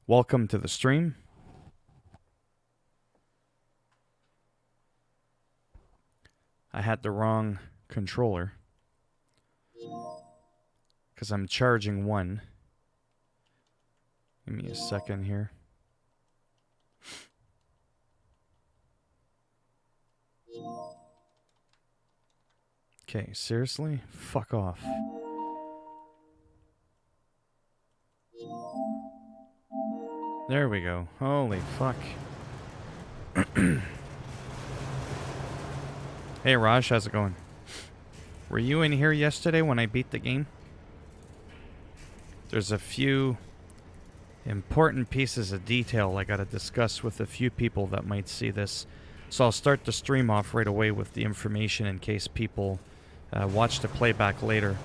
Welcome to the stream. I had the wrong controller because I'm charging one. Give me a second here. Okay, seriously? Fuck off. There we go. Holy fuck. Hey Raj, how's it going? Were you in here yesterday when I beat the game? There's a few important pieces of detail I gotta discuss with a few people that might see this. So I'll start the stream off right away with the information in case people watch the playback later.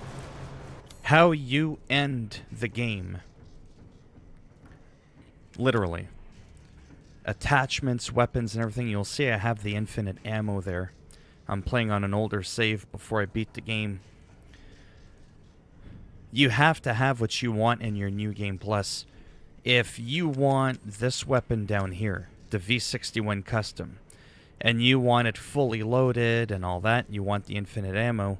How you end the game. Literally. Attachments, weapons, and everything. You'll see I have the infinite ammo there. I'm playing on an older save before I beat the game. You have to have what you want in your New Game Plus. If you want this weapon down here, the V61 Custom, and you want it fully loaded and all that, you want the infinite ammo,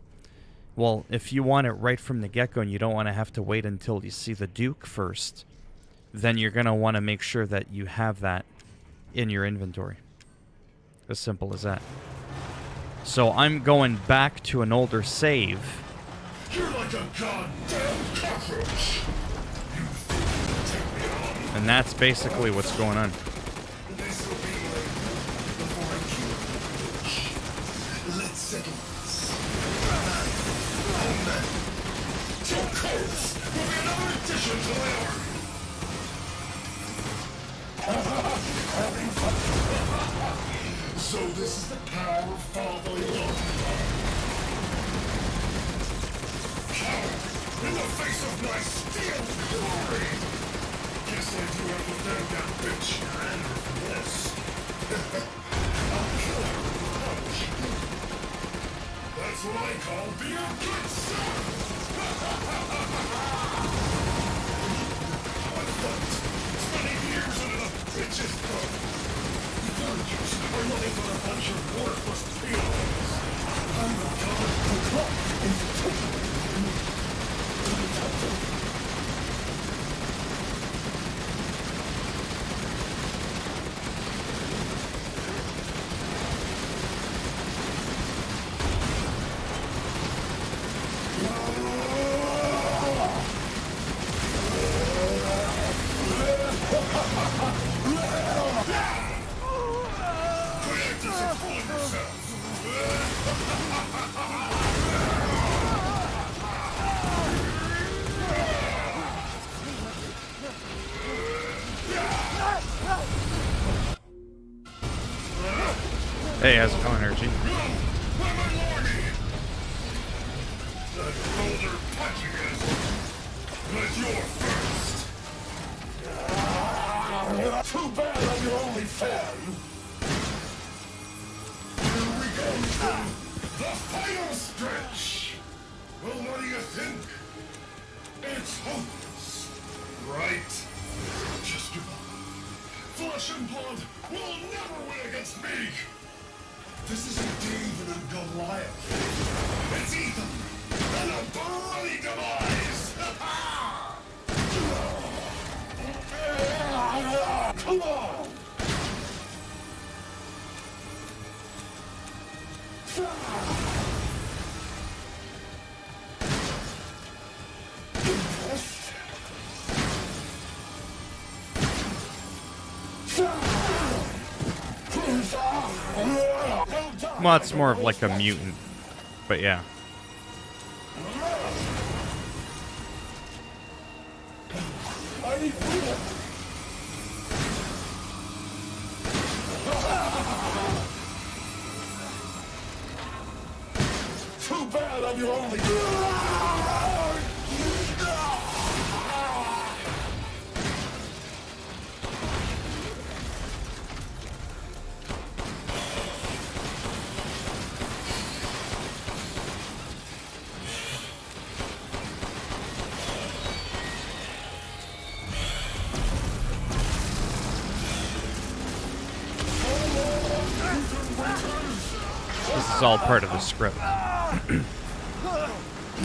well, if you want it right from the get-go and you don't want to have to wait until you see the Duke first, then you're going to want to make sure that you have that in your inventory. As simple as that. So I'm going back to an older save. You're like a goddamn cockroach. You think you can take me on? And that's basically what's going on. This will be like before I kill you. Let's settle this. And then, till course will be another addition to my army. So this is the power of fatherly love. Coward, in the face of my steel glory! Guess I do understand that bitch and her bliss. I'll kill her without she did. That's what I call being a good son! I fought, spending years under the bitch's throat. Virtues are nothing but a bunch of worthless peons. I'm the god of the clock institution. Hey, how's it going, Energy? That older punching but you're first. Too bad I'm your only fan. Here we go to the final stretch. Well, what do you think? It's hopeless, right? Just give up. Flesh and blood will never win against me. This isn't David and Goliath. It's Ethan and a bloody demise. Come on. Well, it's more of like a mutant, but yeah. Too bad I'm your only. This is all part of the script.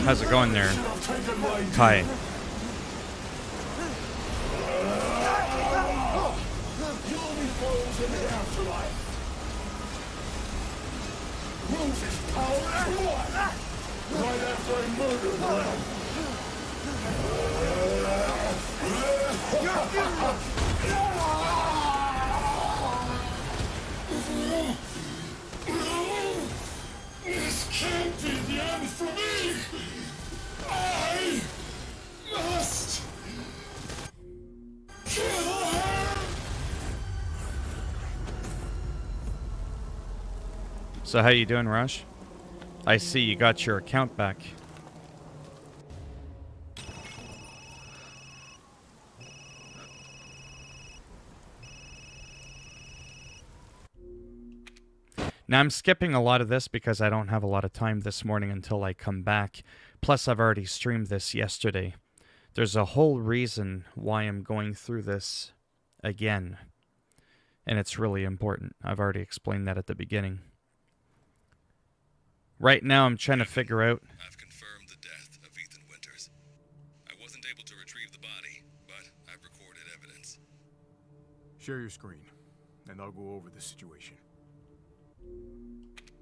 How's it going there, Kai? Right after I murdered them. This can't be the end for me. I must kill her. So how you doing, Rush? I see you got your account back. Now I'm skipping a lot of this because I don't have a lot of time this morning until I come back. Plus I've already streamed this yesterday. There's a whole reason why I'm going through this again. And it's really important. I've already explained that at the beginning. Right now I'm trying to figure out... I've confirmed the death of Ethan Winters. I wasn't able to retrieve the body, but I've recorded evidence. Share your screen, and I'll go over the situation.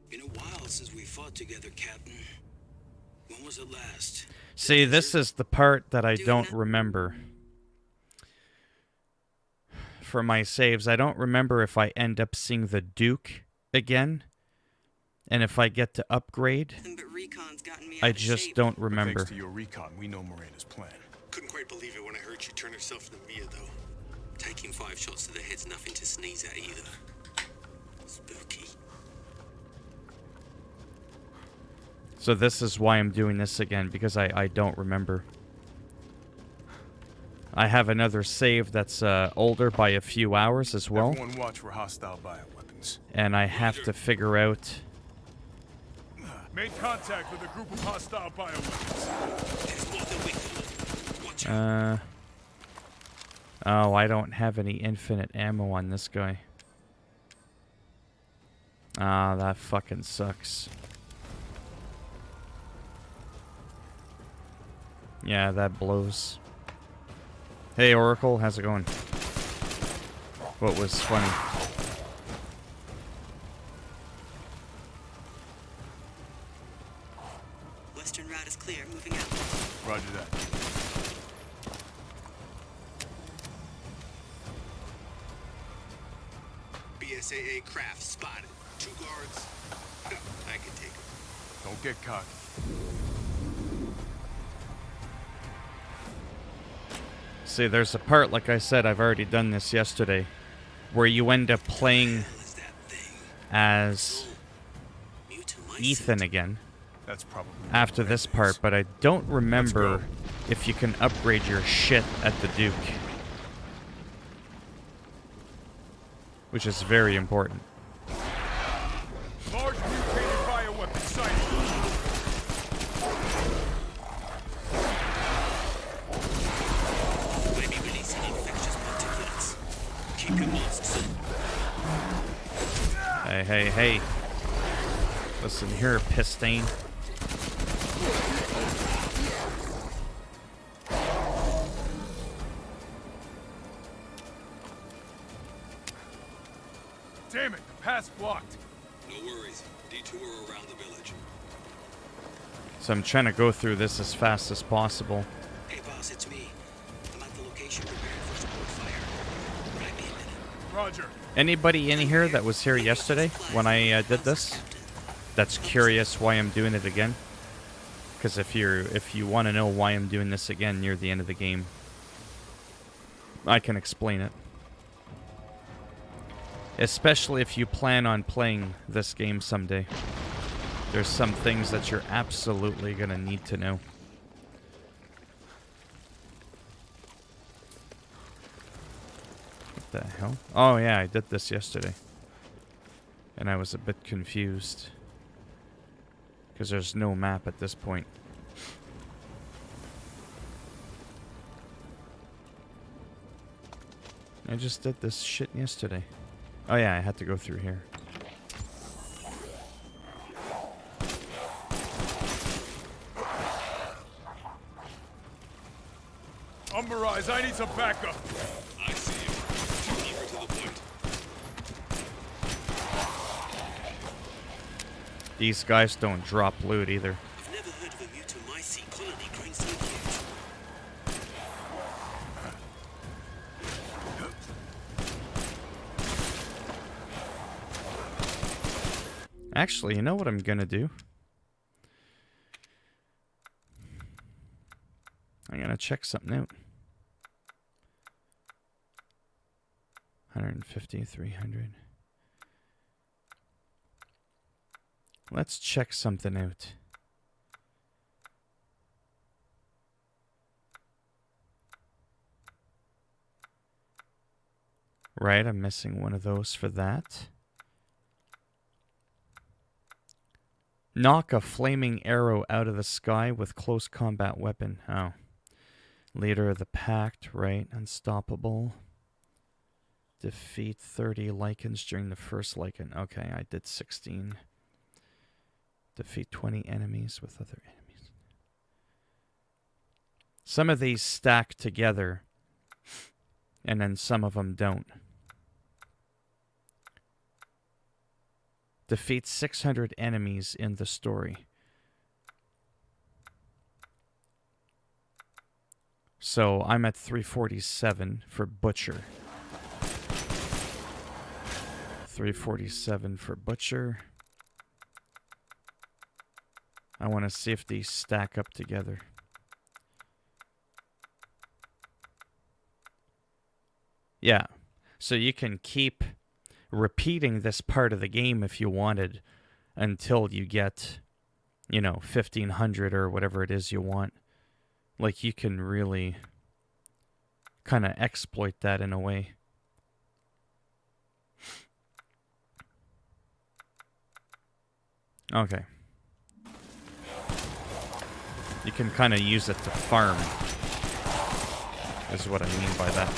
Been a while since we fought together, Captain. When was it last? See, this is the part that I don't remember. For my saves, I don't remember if I end up seeing the Duke again. And if I get to upgrade, I just don't remember. Thanks to your recon, we know Miranda's plan. Couldn't quite believe it when I heard she turned herself into Mia, though. Taking 5 shots to the head's nothing to sneeze at either. Spooky. So this is why I'm doing this again, because I don't remember. I have another save that's older by a few hours as well. Everyone watch for hostile bioweapons. And I have to figure out... Made contact with a group of hostile bioweapons. Oh, I don't have any infinite ammo on this guy. Ah, that fucking sucks. Yeah, that blows. Hey, Oracle, how's it going? What was funny? Western route is clear. Moving out. Roger that. BSAA craft spotted. 2 guards. I can take them. Don't get cocky. See, there's a part, like I said, I've already done this yesterday, where you end up playing as Ethan again. That's probably After this part, but I don't remember if you can upgrade your shit at the Duke. Which is very important. large mutated bioweapon sighted. Maybe releasing infectious particulates. Keep your masks in. Hey, hey, hey. Listen here, Pistain. Damn it, the path's blocked. No worries. Detour around the village. So I'm trying to go through this as fast as possible. Hey, boss, it's me. I'm at the location preparing for support fire. Might be a minute. Roger. Anybody in here that was here yesterday when I did this? That's curious why I'm doing it again? Because if you want to know why I'm doing this again near the end of the game, I can explain it. Especially if you plan on playing this game someday. There's some things that you're absolutely gonna need to know. What the hell? Oh yeah, I did this yesterday. And I was a bit confused. Because there's no map at this point. I just did this shit yesterday. Oh yeah, I had to go through here. Umber Eyes, I need some backup. I see you. Too eager to the point. These guys don't drop loot either. I've never heard of a Mutomycete colony growing so huge. Actually, you know what I'm gonna do? I'm gonna check something out. 150, 300. Let's check something out. Right, I'm missing one of those for that. Knock a flaming arrow out of the sky with close combat weapon. Oh. Leader of the Pact, right? Unstoppable. Defeat 30 Lycans during the first Lycan. Okay, I did 16. Defeat 20 enemies with other enemies. Some of these stack together, and then some of them don't. Defeat 600 enemies in the story. So I'm at 347 for Butcher. 347 for Butcher. I want to see if these stack up together. Yeah. So you can keep repeating this part of the game if you wanted until you get, 1,500 or whatever it is you want. Like, you can really kind of exploit that in a way. Okay. You can kind of use it to farm, is what I mean by that.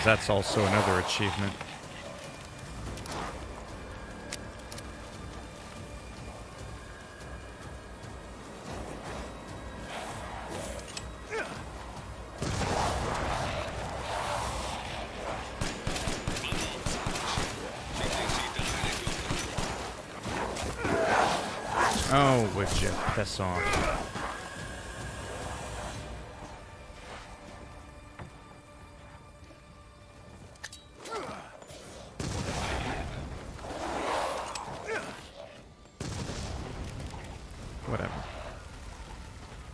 That's also another achievement. Oh, would you piss off?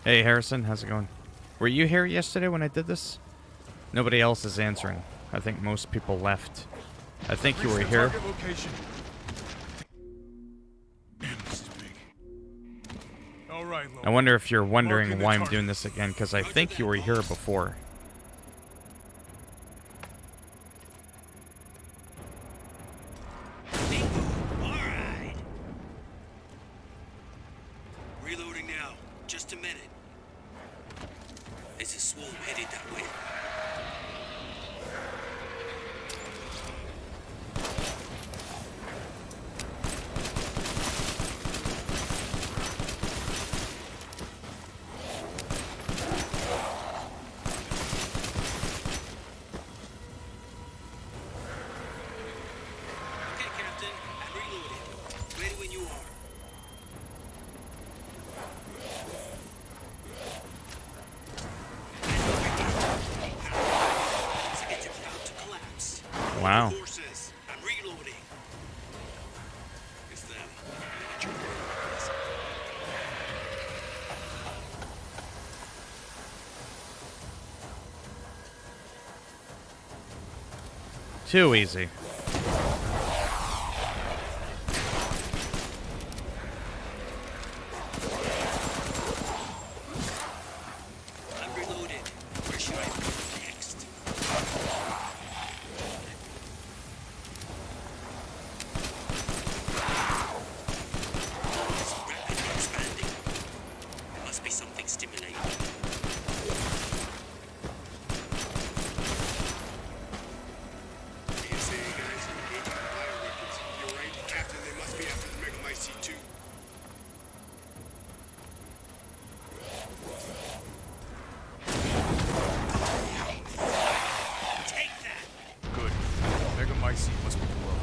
Hey Harrison, how's it going? Were you here yesterday when I did this? Nobody else is answering. I think most people left. I think you were here. I wonder if you're wondering why I'm doing this again, because I think you were here before. Alright. Reloading now. Just a minute. There's a swarm headed that way. Okay, Captain. I'm reloading. Ready when you are. Wow. I'm reloading. It's them. Too easy. I'm reloaded. Where should I go next? stimulated. PSA guys, engaging the bioweapons. You're right, Captain. They must be after the Megamycete too. Take that. Good. Megamycete must be below.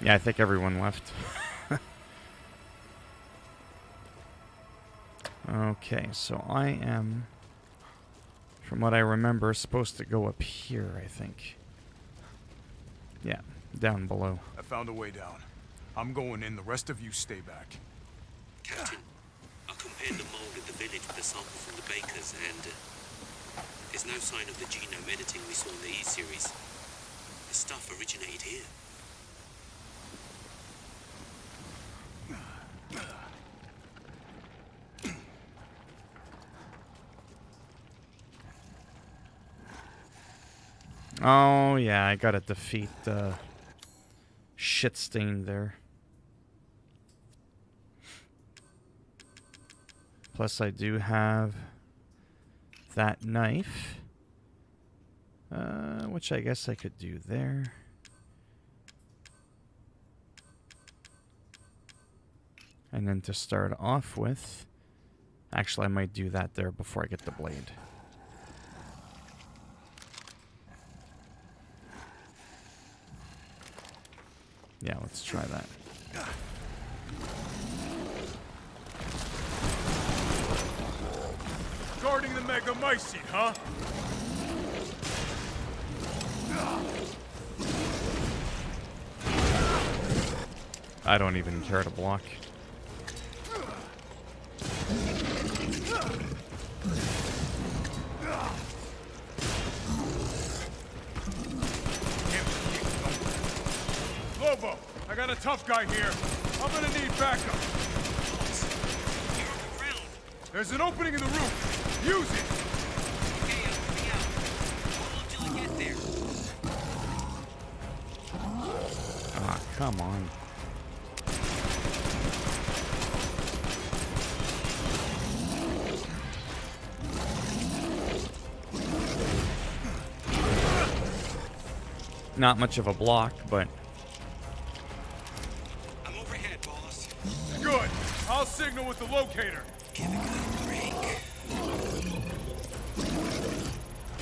Yeah, I think everyone left. Okay, so I am, from what I remember, supposed to go up here, I think. Yeah, down below. I found a way down. I'm going in. The rest of you stay back. Captain, I compared the mold at the village with a sample from the bakers, and there's no sign of the genome editing we saw in the E-series. The stuff originated here. Oh, yeah, I gotta defeat shit stain there. Plus, I do have that knife, which I guess I could do there. And then to start off with, actually, I might do that there before I get the blade. Yeah, let's try that. Guarding the Megamycete, huh? I don't even care to block. Lobo, I got a tough guy here. I'm gonna need backup. You're on the ground. There's an opening in the roof. Use it. Okay, help me out. Hold on till I get there. Ah, come on. Not much of a block, but I'm overhead, boss. Good. I'll signal with the locator. Give it a break.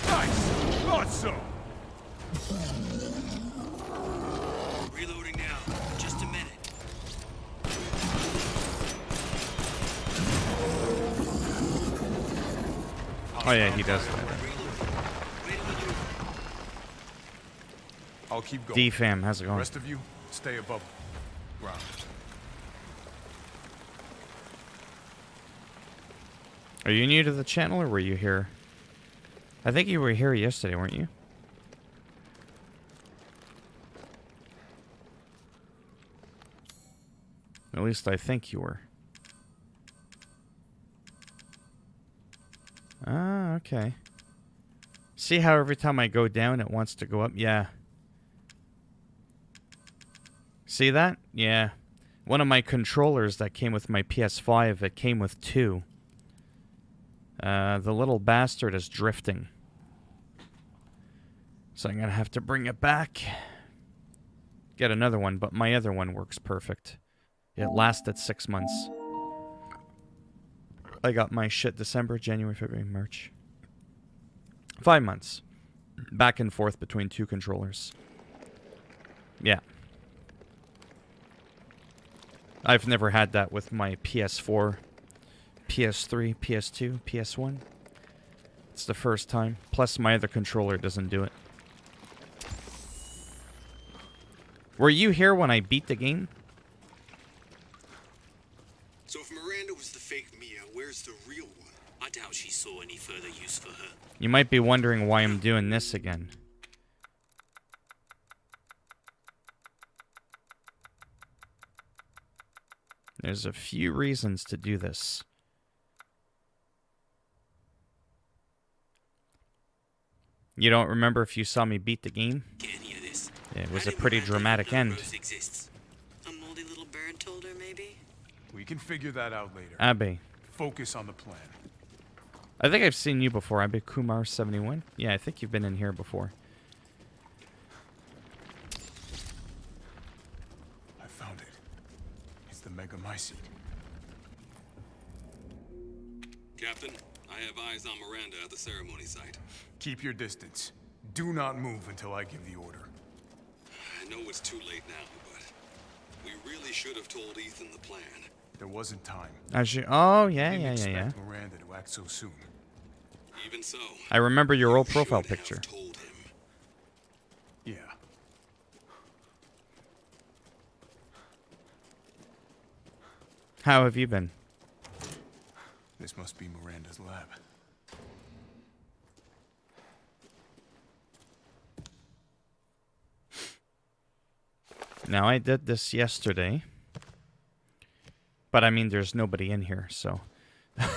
Nice. Thought so. Reloading now. Just a minute. oh yeah, he does that. I'll keep going. D-Fam, how's it The going? rest of you, stay above ground. Are you new to the channel or were you here? I think you were here yesterday, weren't you? At least I think you were. Ah, okay. See how every time I go down it wants to go up? Yeah. See that? Yeah. One of my controllers that came with my PS5, it came with two. The little bastard is drifting. So I'm going to have to bring it back. Get another one, but my other one works perfect. It lasted 6 months. I got my shit December, January, February, March. 5 months. Back and forth between two controllers. Yeah. I've never had that with my PS4, PS3, PS2, PS1. It's the first time. Plus my other controller doesn't do it. Were you here when I beat the game? So if Miranda was the fake Mia, where's the real one? I doubt she saw any further use for her. You might be wondering why I'm doing this again. There's a few reasons to do this. You don't remember if you saw me beat the game? Get any of this. It was I a didn't pretty imagine dramatic that end. Rose exists. I'm Bird told her, maybe? We can figure that out later. Abby. Focus on the plan. I think I've seen you before. Abby Kumar71. Yeah, I think you've been in here before. I found it. It's the Megamycete. Captain, I have eyes on Miranda at the ceremony site. Keep your distance. Do not move until I give the order. I know it's too late now, but we really should have told Ethan the plan. There wasn't time. Oh, yeah, I didn't yeah. expect Miranda to act so soon. Even so, I remember your old you profile should have picture. told him. Yeah. How have you been? This must be Miranda's lab. Now, I did this yesterday. But, I mean, there's nobody in here, so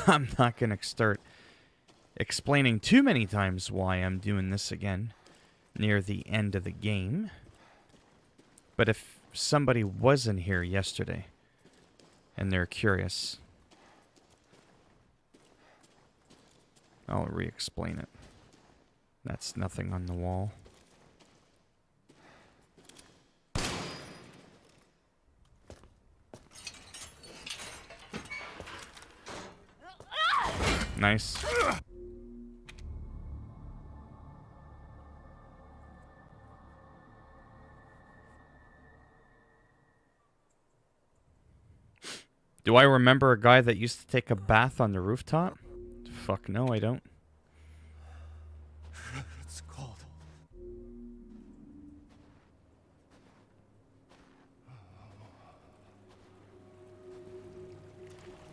I'm not going to start explaining too many times why I'm doing this again near the end of the game. But if somebody was in here yesterday and they're curious, I'll re-explain it. That's nothing on the wall. Nice. Do I remember a guy that used to take a bath on the rooftop? Fuck no, I don't. It's cold.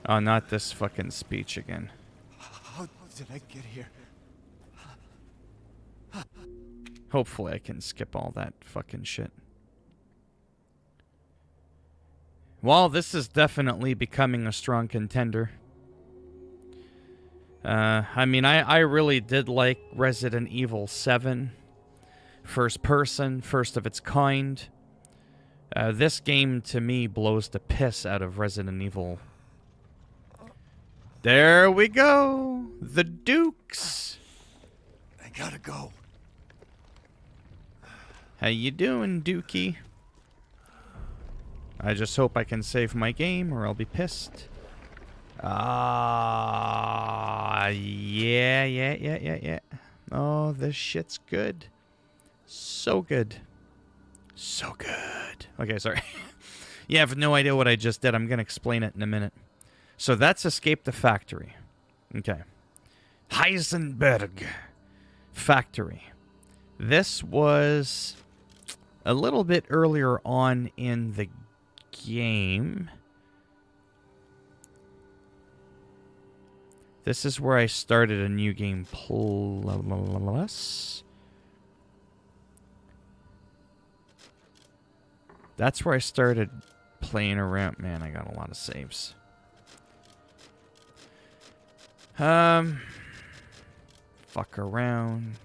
Oh, not this fucking speech again. How did I get here? Hopefully I can skip all that fucking shit. Well, this is definitely becoming a strong contender. I mean, I really did like Resident Evil 7. First person, first of its kind. This game, to me, blows the piss out of Resident Evil. There we go! The Dukes! I gotta go. How you doing, Dookie? I just hope I can save my game or I'll be pissed. Yeah. Oh, this shit's good. So good. So good. Okay, sorry. You have no idea what I just did. I'm going to explain it in a minute. So that's Escape the Factory. Okay. Heisenberg Factory. This was a little bit earlier on in the game. This is where I started a new game plus. That's where I started playing around. Man, I got a lot of saves. Fuck around.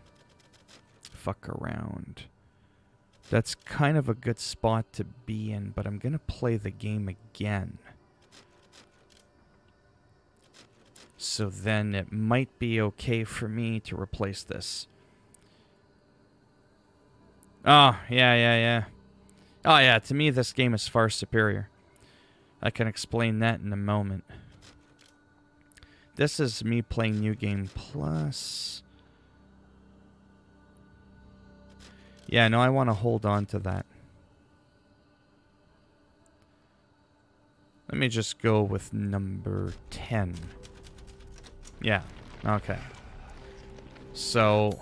That's kind of a good spot to be in, but I'm going to play the game again. So then it might be okay for me to replace this. Oh, yeah. Oh, yeah, to me this game is far superior. I can explain that in a moment. This is me playing New Game Plus. Yeah, no, I want to hold on to that. Let me just go with number 10. Yeah, okay. So,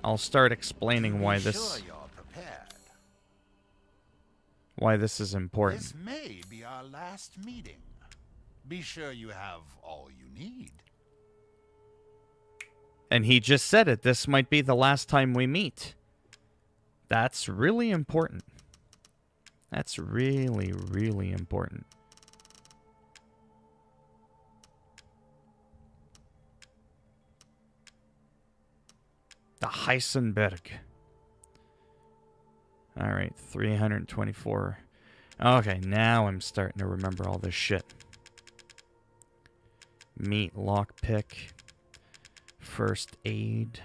I'll start explaining why this is important. This may be our last meeting. Be sure you have all you need. And he just said it. This might be the last time we meet. That's really important. That's really, really important. The Heisenberg. All right, 324. Okay, now I'm starting to remember all this shit. Meat, lockpick, first aid,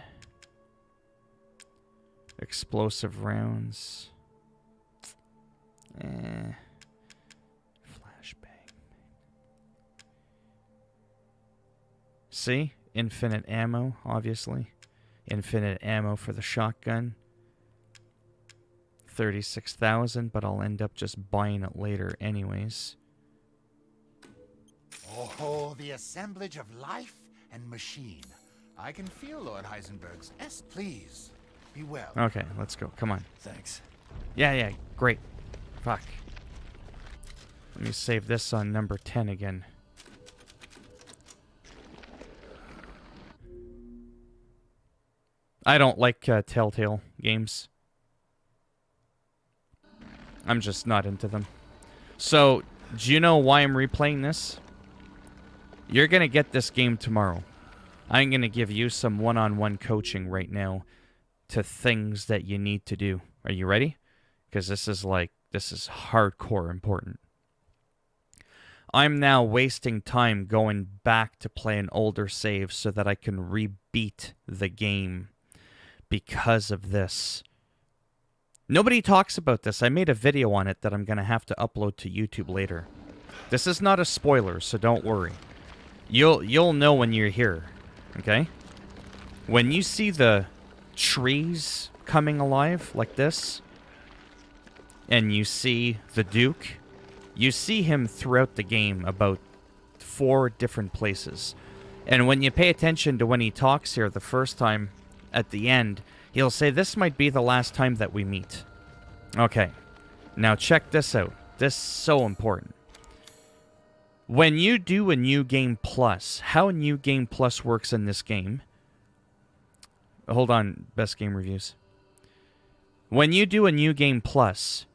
explosive rounds, flashbang. See? Infinite ammo, obviously. Infinite ammo for the shotgun. 36,000, but I'll end up just buying it later anyways. Oh, the assemblage of life and machine. I can feel Lord Heisenberg's Please, be well. Okay, let's go. Come on. Thanks. Yeah, great. Fuck. Let me save this on number 10 again. I don't like Telltale games. I'm just not into them. So, do you know why I'm replaying this? You're going to get this game tomorrow. I'm going to give you some one-on-one coaching right now to things that you need to do. Are you ready? Because this is hardcore important. I'm now wasting time going back to play an older save so that I can rebeat the game because of this. Nobody talks about this. I made a video on it that I'm going to have to upload to YouTube later. This is not a spoiler, so don't worry. You'll know when you're here, okay? When you see the trees coming alive like this, and you see the Duke, you see him throughout the game about 4 different places. And when you pay attention to when he talks here the first time at the end, he'll say, "This might be the last time that we meet." Okay, now check this out. This is so important. When you do a New Game Plus, how New Game Plus works in this game... Hold on, best game reviews. When you do a New Game Plus,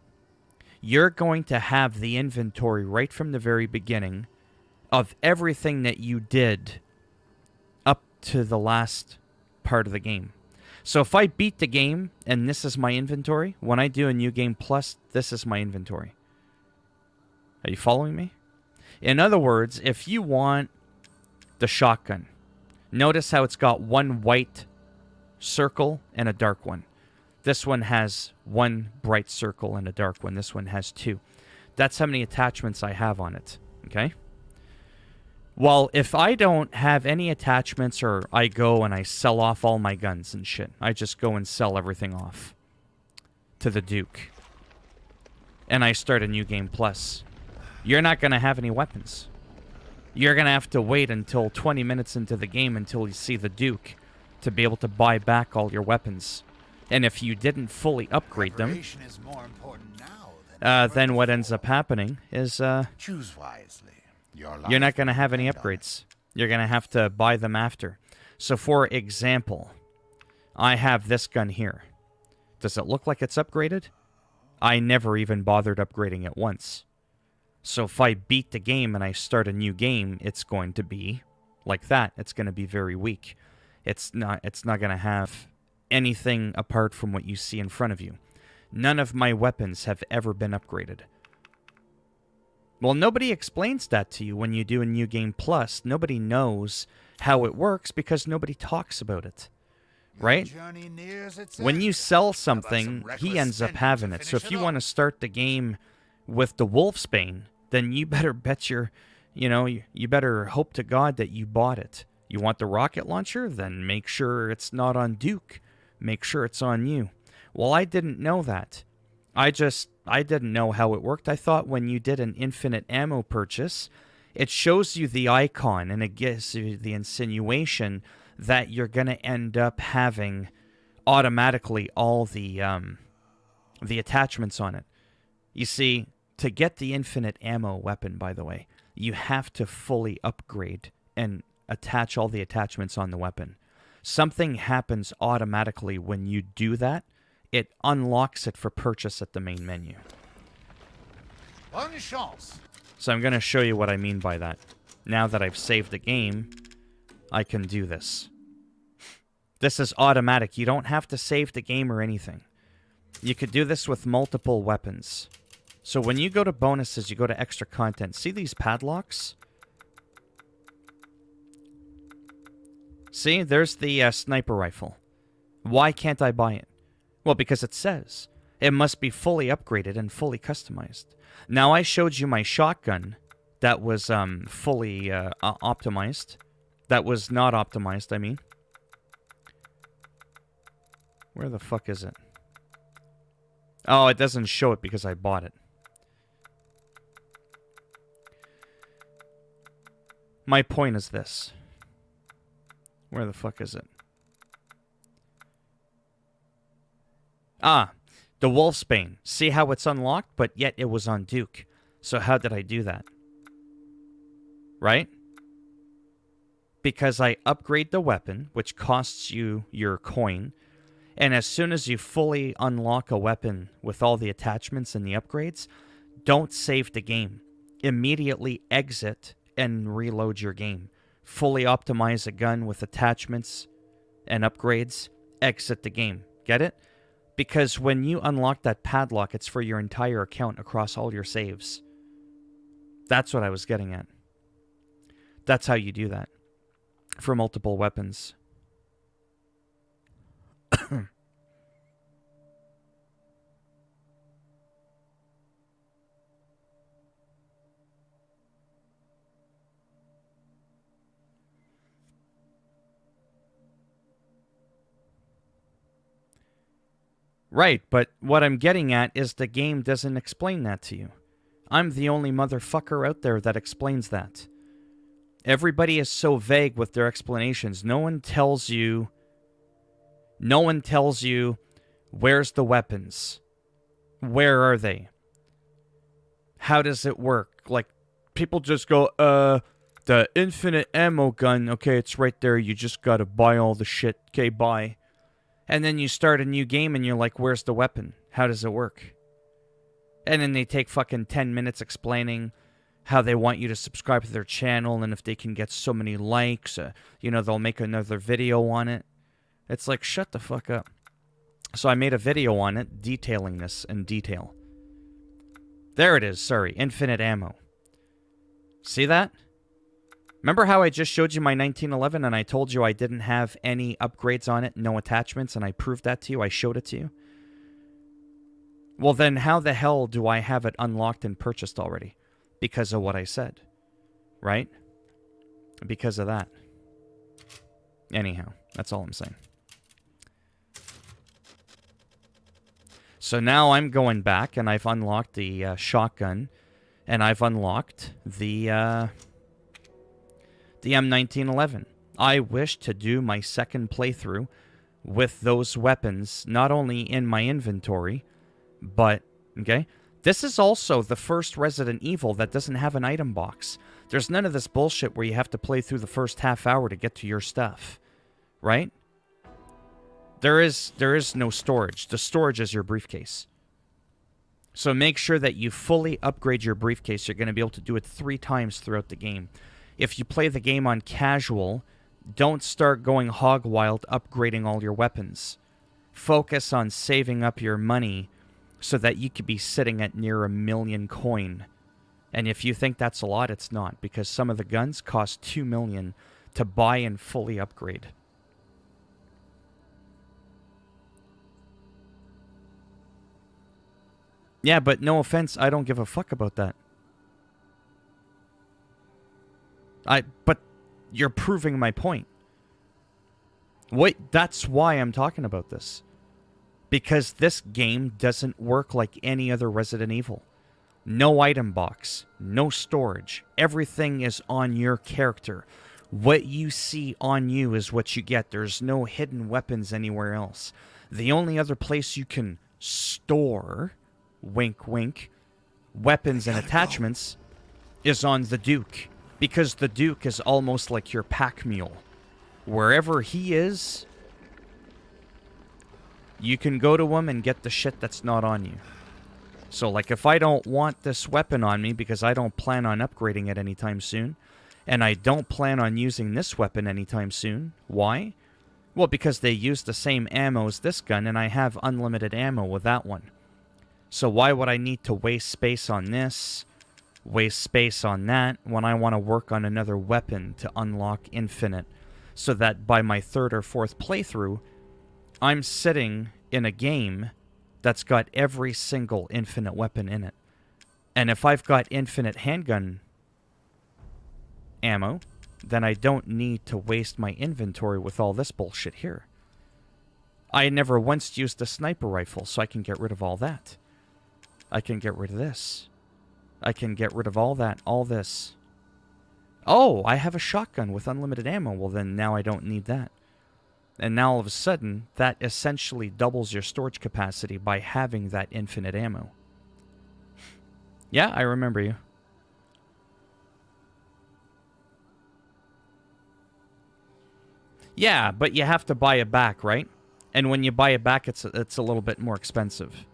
you're going to have the inventory right from the very beginning of everything that you did up to the last part of the game. So if I beat the game and this is my inventory, when I do a New Game Plus, this is my inventory. Are you following me? In other words, if you want the shotgun, notice how it's got one white circle and a dark one. This one has one bright circle and a dark one. This one has 2. That's how many attachments I have on it. Okay? Well, if I don't have any attachments, or I go and I sell off all my guns and shit, I just go and sell everything off to the Duke, and I start a New Game Plus, you're not going to have any weapons. You're going to have to wait until 20 minutes into the game until you see the Duke to be able to buy back all your weapons. And if you didn't fully upgrade them, Is more important now then what ends up happening is choose wisely. you're not going to have any upgrades. You're going to have to buy them after. So for example, I have this gun here. Does it look like it's upgraded? I never even bothered upgrading it once. So if I beat the game and I start a new game, it's going to be like that. It's going to be very weak. It's not going to have anything apart from what you see in front of you. None of my weapons have ever been upgraded. Well, nobody explains that to you when you do a New Game Plus. Nobody knows how it works because nobody talks about it. Right? When you sell something, he ends up having it. So if you want to start the game with the Wolfsbane, then you better bet you better hope to God that you bought it. You want the rocket launcher? Then make sure it's not on Duke. Make sure it's on you. Well, I didn't know that. I didn't know how it worked. I thought when you did an infinite ammo purchase, it shows you the icon and it gives you the insinuation that you're going to end up having automatically all the attachments on it. You see, to get the infinite ammo weapon, by the way, you have to fully upgrade and attach all the attachments on the weapon. Something happens automatically when you do that. It unlocks it for purchase at the main menu. Bonne chance. So I'm going to show you what I mean by that. Now that I've saved the game, I can do this. This is automatic. You don't have to save the game or anything. You could do this with multiple weapons. So when you go to bonuses, you go to extra content. See these padlocks? See, there's the sniper rifle. Why can't I buy it? Well, because it says it must be fully upgraded and fully customized. Now, I showed you my shotgun that was fully optimized. That was not optimized, I mean. Where the fuck is it? Oh, it doesn't show it because I bought it. My point is this. Where the fuck is it? Ah, the Wolfsbane. See how it's unlocked, but yet it was on Duke. So how did I do that? Right? Because I upgrade the weapon, which costs you your coin, and as soon as you fully unlock a weapon with all the attachments and the upgrades, don't save the game. Immediately exit and reload your game. Fully optimize a gun with attachments and upgrades, exit the game. Get it? Because when you unlock that padlock, it's for your entire account across all your saves. That's what I was getting at. That's how you do that. For multiple weapons. Right, but what I'm getting at is the game doesn't explain that to you. I'm the only motherfucker out there that explains that. Everybody is so vague with their explanations. No one tells you where's the weapons? Where are they? How does it work? Like, people just go, the infinite ammo gun, okay, it's right there. You just gotta buy all the shit. Okay, bye. And then you start a new game and you're like, where's the weapon? How does it work? And then they take fucking 10 minutes explaining how they want you to subscribe to their channel, and if they can get so many likes, they'll make another video on it. It's like, shut the fuck up. So I made a video on it detailing this in detail. There it is, sorry, infinite ammo. See that? Remember how I just showed you my 1911 and I told you I didn't have any upgrades on it, no attachments, and I proved that to you? I showed it to you? Well, then how the hell do I have it unlocked and purchased already? Because of what I said. Right? Because of that. Anyhow, that's all I'm saying. So now I'm going back and I've unlocked the shotgun and I've unlocked the M1911. I wish to do my second playthrough with those weapons, not only in my inventory, but, okay, this is also the first Resident Evil that doesn't have an item box. There's none of this bullshit where you have to play through the first half hour to get to your stuff, right? There is no storage. The storage is your briefcase. So make sure that you fully upgrade your briefcase. You're going to be able to do it 3 times throughout the game. If you play the game on casual, don't start going hog wild upgrading all your weapons. Focus on saving up your money so that you could be sitting at near 1 million coin. And if you think that's a lot, it's not, because some of the guns cost 2 million to buy and fully upgrade. Yeah, but no offense, I don't give a fuck about that. But you're proving my point. Wait, that's why I'm talking about this. Because this game doesn't work like any other Resident Evil. No item box, no storage. Everything is on your character. What you see on you is what you get. There's no hidden weapons anywhere else. The only other place you can store, wink wink, weapons and attachments is on the Duke. Because the Duke is almost like your pack mule. Wherever he is, you can go to him and get the shit that's not on you. So, like, if I don't want this weapon on me because I don't plan on upgrading it anytime soon, and I don't plan on using this weapon anytime soon, why? Well, because they use the same ammo as this gun, and I have unlimited ammo with that one. So why would I need to waste space on this, waste space on that, when I want to work on another weapon to unlock infinite, so that by my 3rd or 4th playthrough, I'm sitting in a game that's got every single infinite weapon in it. And if I've got infinite handgun ammo, then I don't need to waste my inventory with all this bullshit here. I never once used a sniper rifle, so I can get rid of all that. I can get rid of this. I can get rid of all that, all this. Oh, I have a shotgun with unlimited ammo. Well, then now I don't need that. And now all of a sudden, that essentially doubles your storage capacity by having that infinite ammo. Yeah, I remember you. Yeah, but you have to buy it back, right? And when you buy it back, it's a little bit more expensive.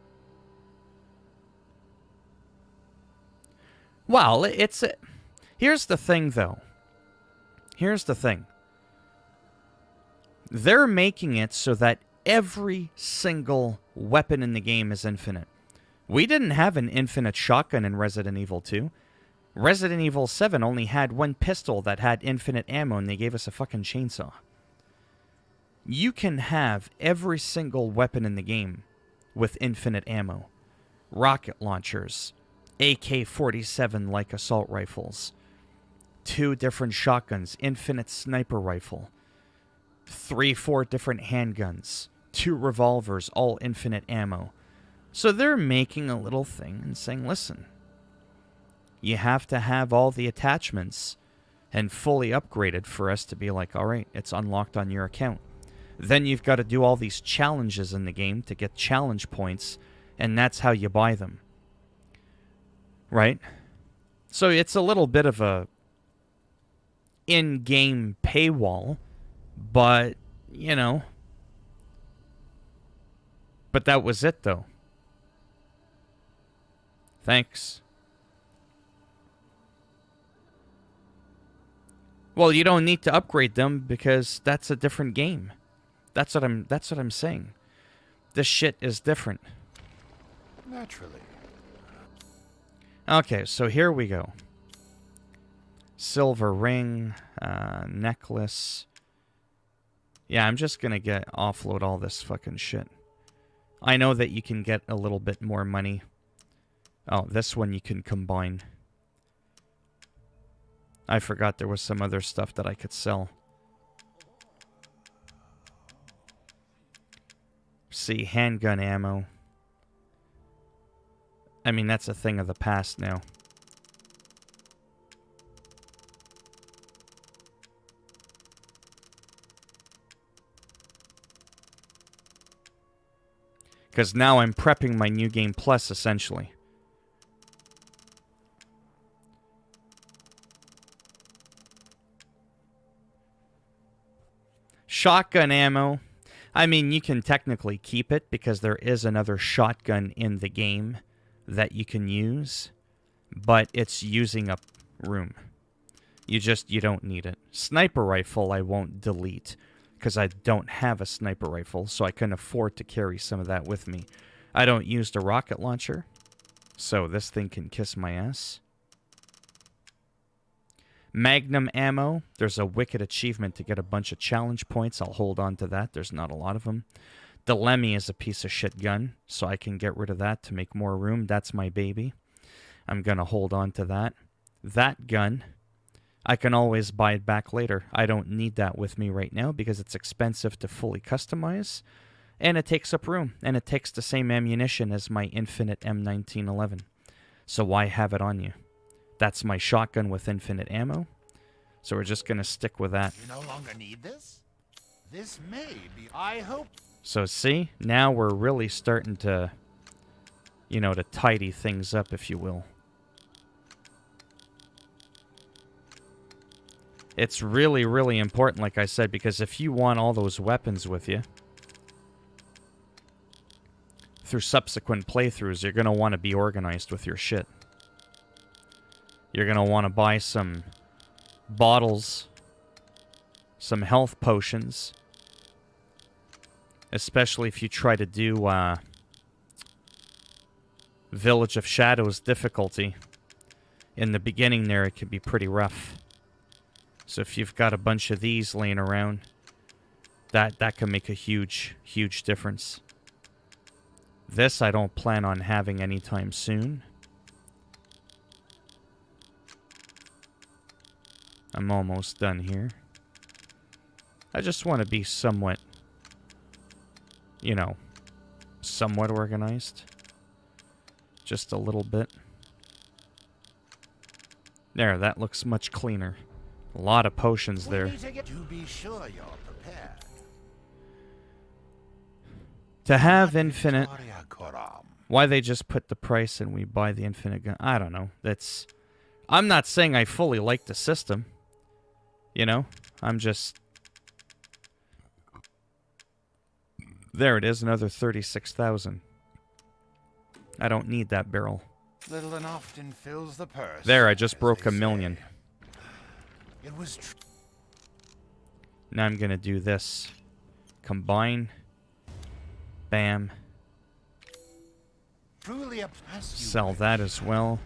Well, here's the thing, though. Here's the thing. They're making it so that every single weapon in the game is infinite. We didn't have an infinite shotgun in Resident Evil 2. Resident Evil 7 only had one pistol that had infinite ammo, and they gave us a fucking chainsaw. You can have every single weapon in the game with infinite ammo. Rocket launchers, AK-47 like assault rifles, 2 different shotguns, infinite sniper rifle, 3-4 different handguns, 2 revolvers, all infinite ammo. So they're making a little thing and saying, listen, you have to have all the attachments and fully upgraded for us to be like, all right, it's unlocked on your account. Then you've got to do all these challenges in the game to get challenge points, and that's how you buy them. Right? So it's a little bit of a in-game paywall, but, you know. But that was it, though. Thanks. Well, you don't need to upgrade them because that's a different game. That's what I'm saying. This shit is different. Naturally. Okay, so here we go. Silver ring, necklace. Yeah, I'm just gonna offload all this fucking shit. I know that you can get a little bit more money. Oh, this one you can combine. I forgot there was some other stuff that I could sell. See, handgun ammo. I mean, that's a thing of the past now. Because now I'm prepping my New Game Plus, essentially. Shotgun ammo. I mean, you can technically keep it because there is another shotgun in the game that you can use, but it's using up room. You don't need it. Sniper rifle I won't delete because I don't have a sniper rifle, so I can afford to carry some of that with me. I don't use the rocket launcher, so this thing can kiss my ass. Magnum ammo. There's a wicked achievement to get a bunch of challenge points. I'll hold on to that. There's not a lot of them. The Lemmy is a piece of shit gun, so I can get rid of that to make more room. That's my baby. I'm going to hold on to that. That gun, I can always buy it back later. I don't need that with me right now because it's expensive to fully customize, and it takes up room, and it takes the same ammunition as my Infinite M1911. So why have it on you? That's my shotgun with infinite ammo. So we're just going to stick with that. You no longer need this? This may be... I hope... So see, now we're really starting to, you know, to tidy things up, if you will. It's really, really important, like I said, because if you want all those weapons with you, through subsequent playthroughs, you're going to want to be organized with your shit. You're going to want to buy some bottles, some health potions, especially if you try to do Village of Shadows difficulty. In the beginning there, it can be pretty rough. So if you've got a bunch of these laying around, that can make a huge, huge difference. This I don't plan on having anytime soon. I'm almost done here. I just want to be somewhat, you know, somewhat organized. Just a little bit. There, that looks much cleaner. A lot of potions there. To be sure you're prepared. To have infinite... Why they just put the price and we buy the infinite gun? I don't know. That's... I'm not saying I fully like the system. You know? I'm just... There it is, another 36,000. I don't need that barrel. Little and often fills the purse. There, I just broke a million. It was Now I'm gonna do this. Combine. Bam. truly a Sell that as well.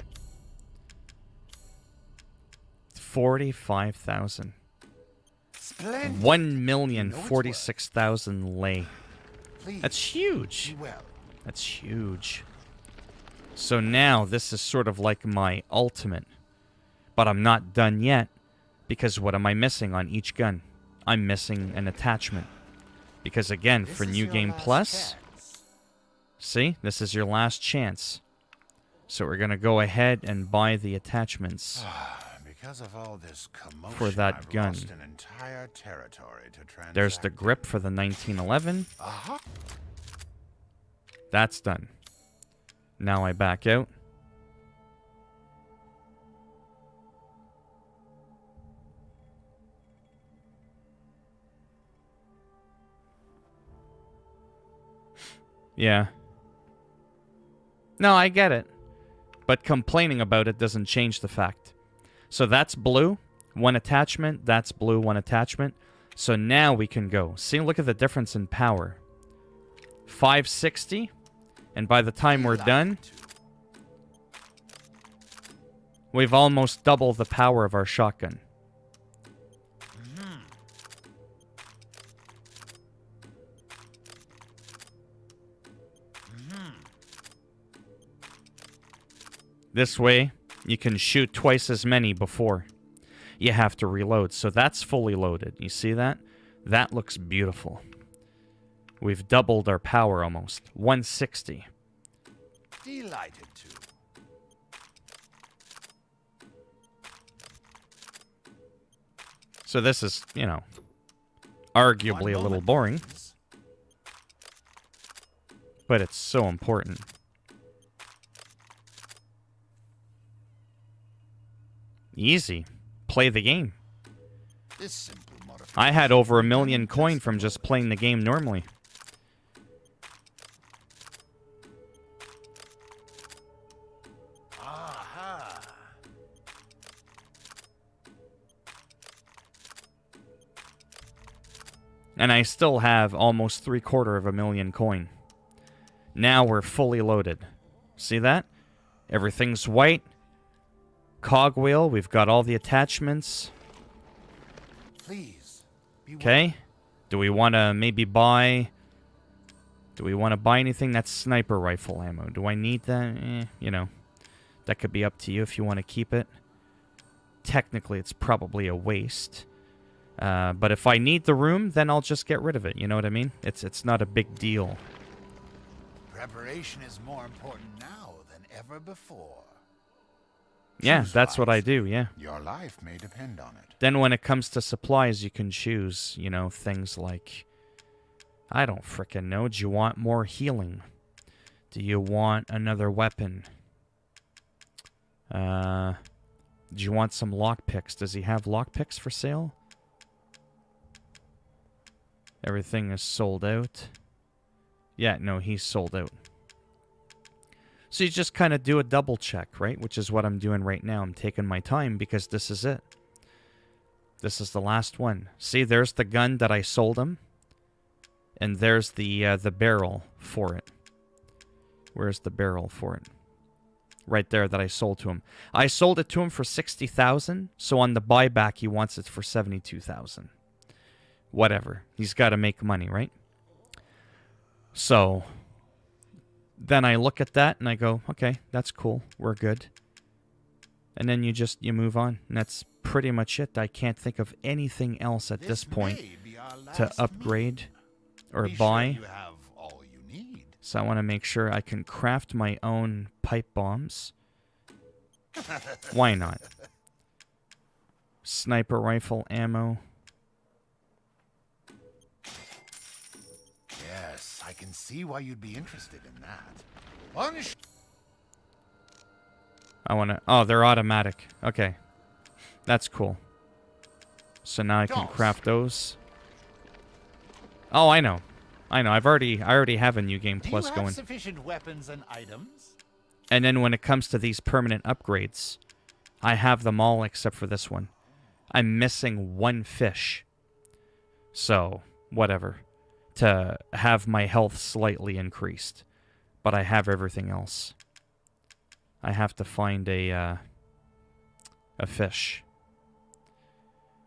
45,000. Splendid. 1,046,000 lei. Please, That's huge. be well. That's huge. So now this is sort of like my ultimate. But I'm not done yet. Because what am I missing on each gun? I'm missing an attachment. Because again, This for is New your Game last Plus, chance. see? This is your last chance. So we're going to go ahead and buy the attachments. Because of all this commotion, For that I've gun. lost an entire territory to transact. There's the grip for the 1911. Uh-huh. That's done. Now I back out. Yeah. No, I get it. But complaining about it doesn't change the fact. So that's blue, one attachment. That's blue, one attachment. So now we can go. See, look at the difference in power. 560. And by the time we're done, we've almost doubled the power of our shotgun. This way, you can shoot twice as many before you have to reload. So that's fully loaded. You see that? That looks beautiful. We've doubled our power almost. 160. Delighted to. So this is, you know, arguably a little boring. But it's so important. Easy. Play the game. This simple modification. I had over 1 million coin from just playing the game normally. Aha. And I still have almost 750,000 coin. Now we're fully loaded. See that? Everything's white. Cogwheel, we've got all the attachments. Please. Be Okay. Do we want to maybe buy... Do we want to buy anything? That's sniper rifle ammo. Do I need that? You know. That could be up to you if you want to keep it. Technically, it's probably a waste. But if I need the room, then I'll just get rid of it. You know what I mean? It's not a big deal. Preparation is more important now than ever before. Yeah, Choose that's what I wisely. do, yeah. Your life may depend on it. Then when it comes to supplies, you can choose, you know, things like... I don't frickin' know. Do you want more healing? Do you want another weapon? Do you want some lockpicks? Does he have lockpicks for sale? Everything is sold out. Yeah, no, he's sold out. So you just kind of do a double check, right? Which is what I'm doing right now. I'm taking my time because this is it. This is the last one. See, there's the gun that I sold him. And there's the barrel for it. Where's the barrel for it? right there that I sold to him. I sold it to him for 60,000, so on the buyback he wants it for 72,000. Whatever. He's got to make money, right? So then I look at that and I go, okay, that's cool. We're good. And then you move on. And that's pretty much it. I can't think of anything else at this point to upgrade or buy. Sure you have all you need. So I want to make sure I can craft my own pipe bombs. Why not? Sniper rifle ammo. Yes, I can see why you'd be interested in that. I want to... Oh, they're automatic. Okay. That's cool. So now I can craft those. Oh, I know. I know. I already have a new game plus Do you going. have sufficient weapons and items? And then when it comes to these permanent upgrades, I have them all except for this one. I'm missing one fish. So, whatever. To have my health slightly increased. But I have everything else. I have to find a fish.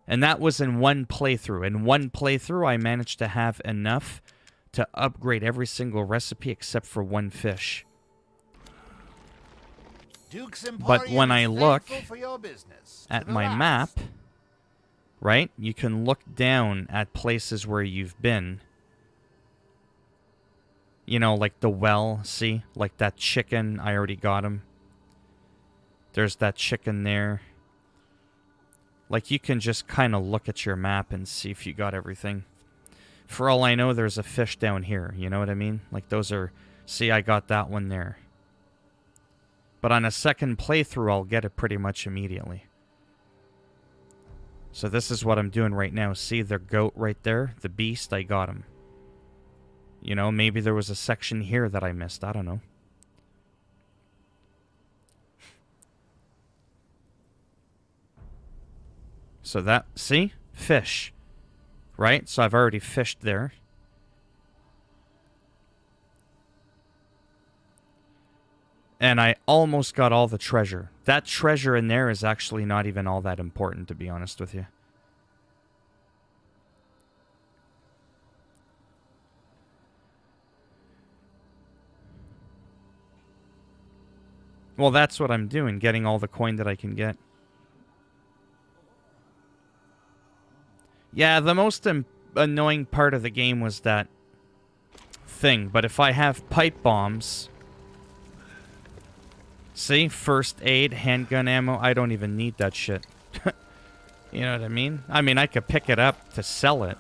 And that was in one playthrough. In one playthrough, I managed to have enough to upgrade every single recipe except for one fish. But when I look at my map, right, you can look down at places where you've been. You know, like the well, see? Like that chicken, I already got him. There's that chicken there. Like, you can just kind of look at your map and see if you got everything. For all I know, there's a fish down here. You know what I mean? Like, those are... See, I got that one there. But on a second playthrough, I'll get it pretty much immediately. So this is what I'm doing right now. See the goat right there? The beast, I got him. You know, maybe there was a section here that I missed. I don't know. So that, see? Fish. Right? So I've already fished there. And I almost got all the treasure. That treasure in there is actually not even all that important, to be honest with you. Well, that's what I'm doing, getting all the coin that I can get. Yeah, the most annoying part of the game was that thing. But if I have pipe bombs... See? First aid, handgun ammo. I don't even need that shit. You know what I mean? I mean, I could pick it up to sell it.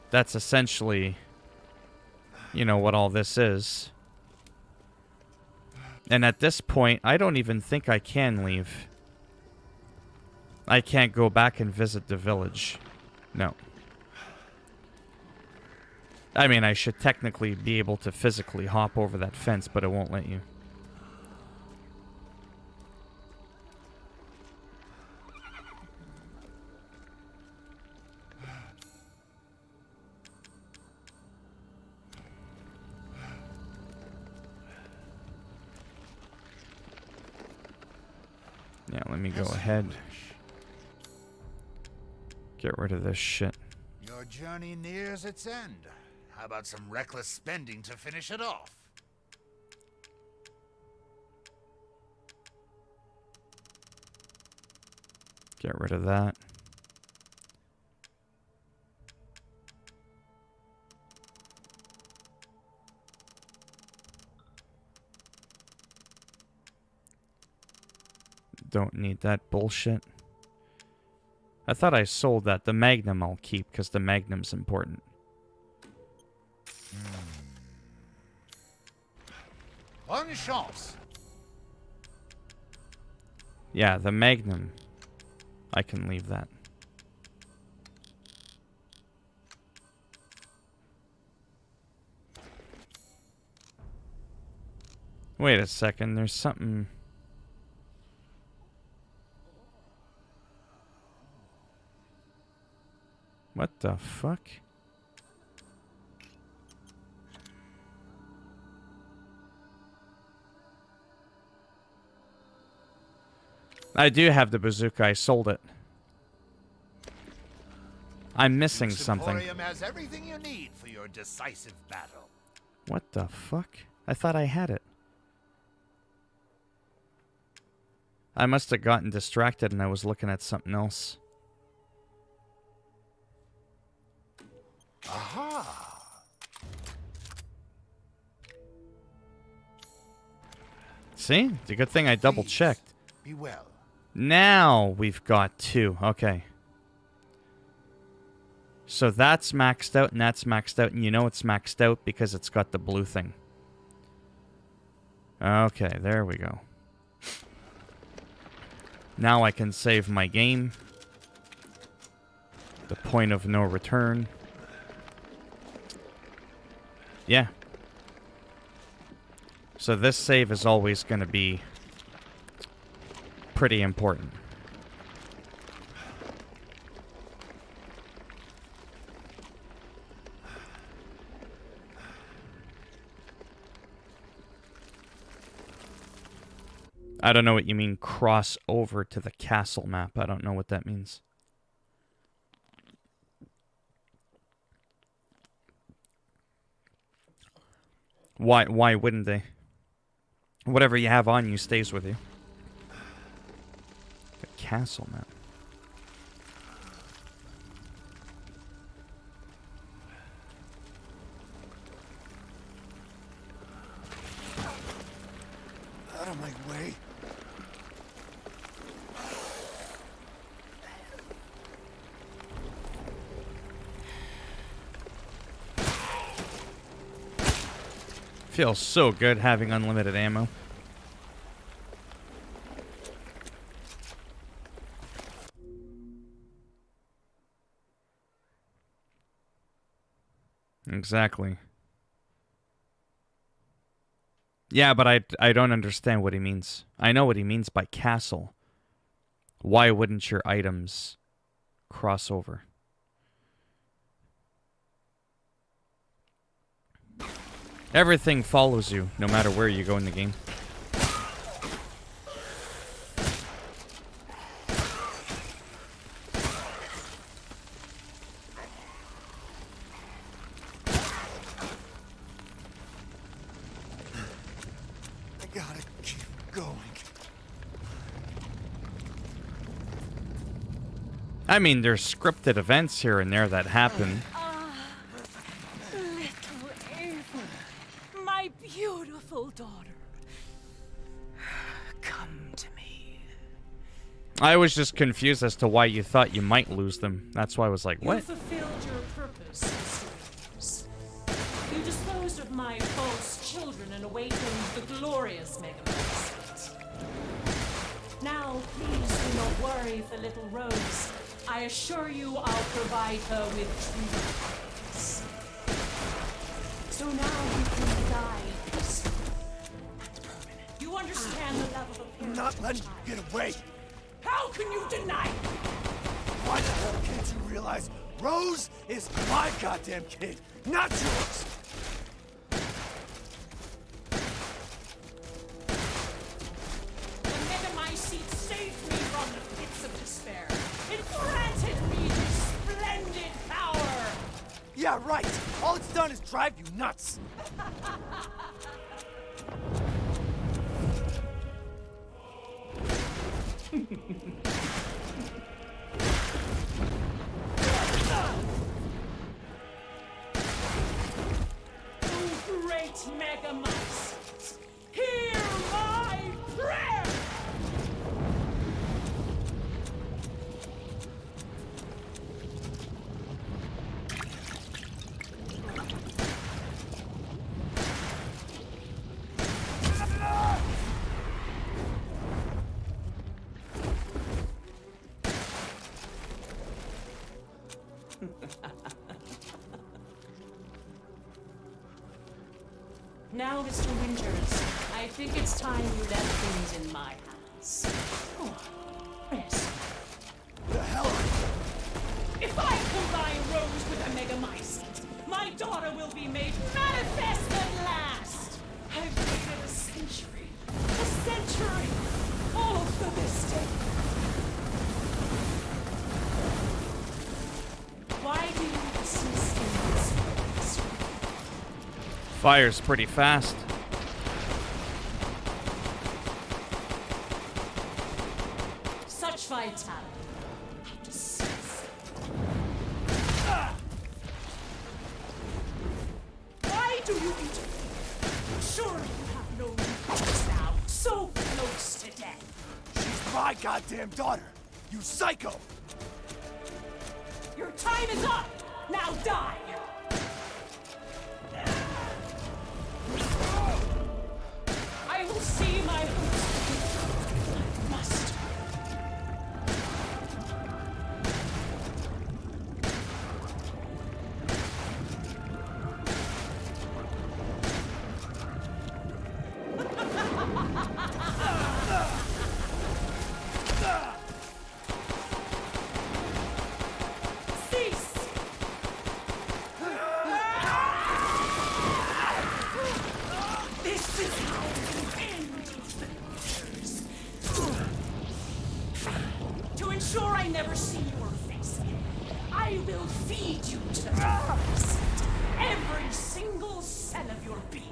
That's essentially... You know what all this is. And at this point, I don't even think I can leave. I can't go back and visit the village. No. I mean, I should technically be able to physically hop over that fence, but it won't let you. Yeah, let me go ahead. Get rid of this shit. Your journey nears its end. How about some reckless spending to finish it off? Get rid of that. Don't need that bullshit. I thought I sold that. The Magnum I'll keep, because the Magnum's important. Bonne chance. Yeah, the Magnum. I can leave that. Wait a second, there's something... What the fuck? I do have the bazooka. I sold it. I'm missing This something. Emporium has everything you need for your decisive battle. What the fuck? I thought I had it. I must have gotten distracted and I was looking at something else. Aha! See? It's a good thing I double checked. Be well. Now we've got 2. Okay. So that's maxed out and that's maxed out. And you know it's maxed out because it's got the blue thing. Okay, there we go. Now I can save my game. The point of no return. Yeah. So this save is always going to be pretty important. I don't know what you mean, cross over to the castle map. I don't know what that means. Why wouldn't they? Whatever you have on you stays with you. The castle map. Out of my way. Feels so good having unlimited ammo. Exactly. Yeah, but I don't understand what he means. I know what he means by castle. Why wouldn't your items cross over? Everything follows you, no matter where you go in the game. I gotta keep going. I mean, there's scripted events here and there that happen. Little Ava, my beautiful daughter. Come to me. I was just confused as to why you thought you might lose them. That's why I was like, You what? fulfilled your purpose, Mr. Winters. You disposed of my false children and awakened the glorious Megamorph. Now, please do not worry for little Rose. I assure you I'll provide her with true happiness. So now you can die peacefully and permanent. You understand the love of a parent. Not letting you get away. How can you deny? Why the hell can't you realize Rose is my goddamn kid, not yours? The Megamycete saved me from the pits of despair. It granted me this splendid power. Yeah, right. All it's done is drive you nuts. Oh, great Megamycete, hear my prayer! Now, Mr. Winters, I think it's time you left things in my hands. Oh, rest. The hell? If I combine Rose with a Megamycete, my daughter will be made manifest at last! I've waited a century, all for this day. Fires pretty fast. Such vitality. Why do you interfere? Sure, you have no recourse now. So close to death. She's my goddamn daughter. You psycho! Your time is up. Now die. I will see my host. I must. Cease. This is how you end these adventures. To ensure I never see your face again, I will feed you to the beast. Every single cell of your being.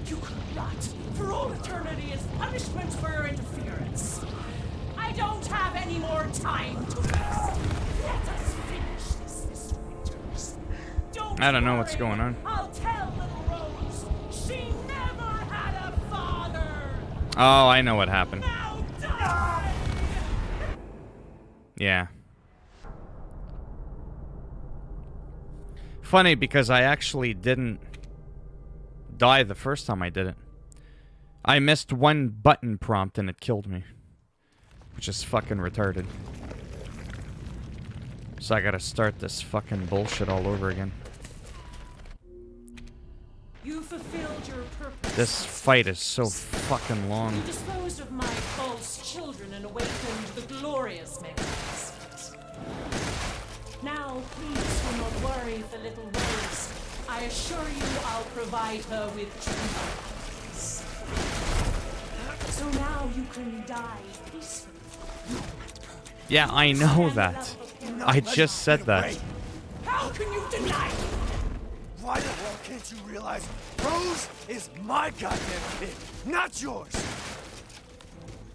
You could rot for all eternity as punishment for your interference. I don't have any more time to waste. Let us finish this, Mr. Winters. I don't know what's worry. going on. I'll tell little Rose she never had a father. Oh, I know what happened. Now die! Yeah. Funny because I actually didn't die the first time I did it. I missed one button prompt and it killed me. Which is fucking retarded. So I gotta start this fucking bullshit all over again. You fulfilled your purpose. This fight is so fucking long. You disposed of my false children and awakened the glorious magnificent. Now, please do not worry for little Rose. I assure you I'll provide her with true happiness. So now you can die peacefully. Yeah, I know that. I just said that. How can you deny it? Why the hell can't you realize Rose is my goddamn kid, not yours?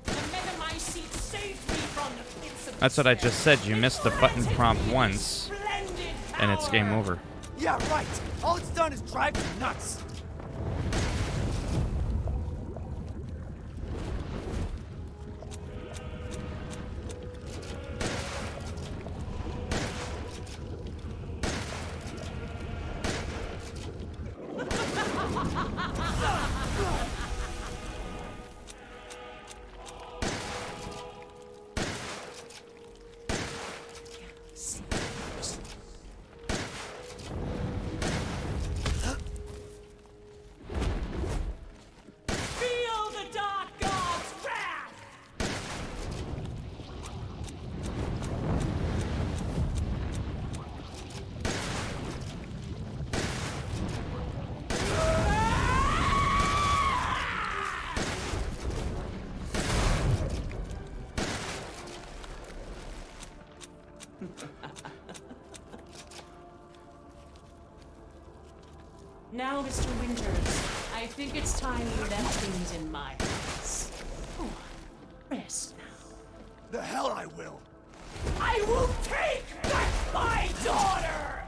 The Megamycete saved me from the pits of That's what I despair. just said. You missed the button prompt once, Splendid and it's game power. over. Yeah, right. All it's done is drive you nuts. Feel the Dark God's wrath! Now, Mr. Winters, I think it's time you left things in my hands. Oh, rest now. The hell I will. I will take back my daughter!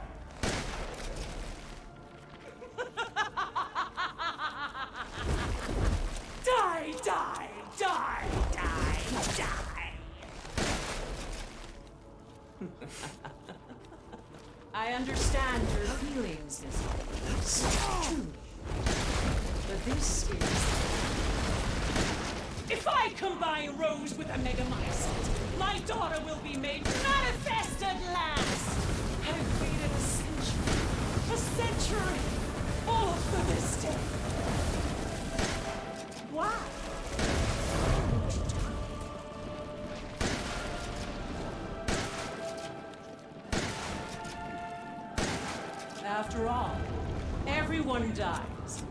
Die, die, die, die, die! I understand your feelings, Miss Holmes. Truly. But this is... If I combine Rose with a Megamycete, my daughter will be made manifest at last! I've waited a century, all for this day. Why? Won't you tell me? After all, everyone dies.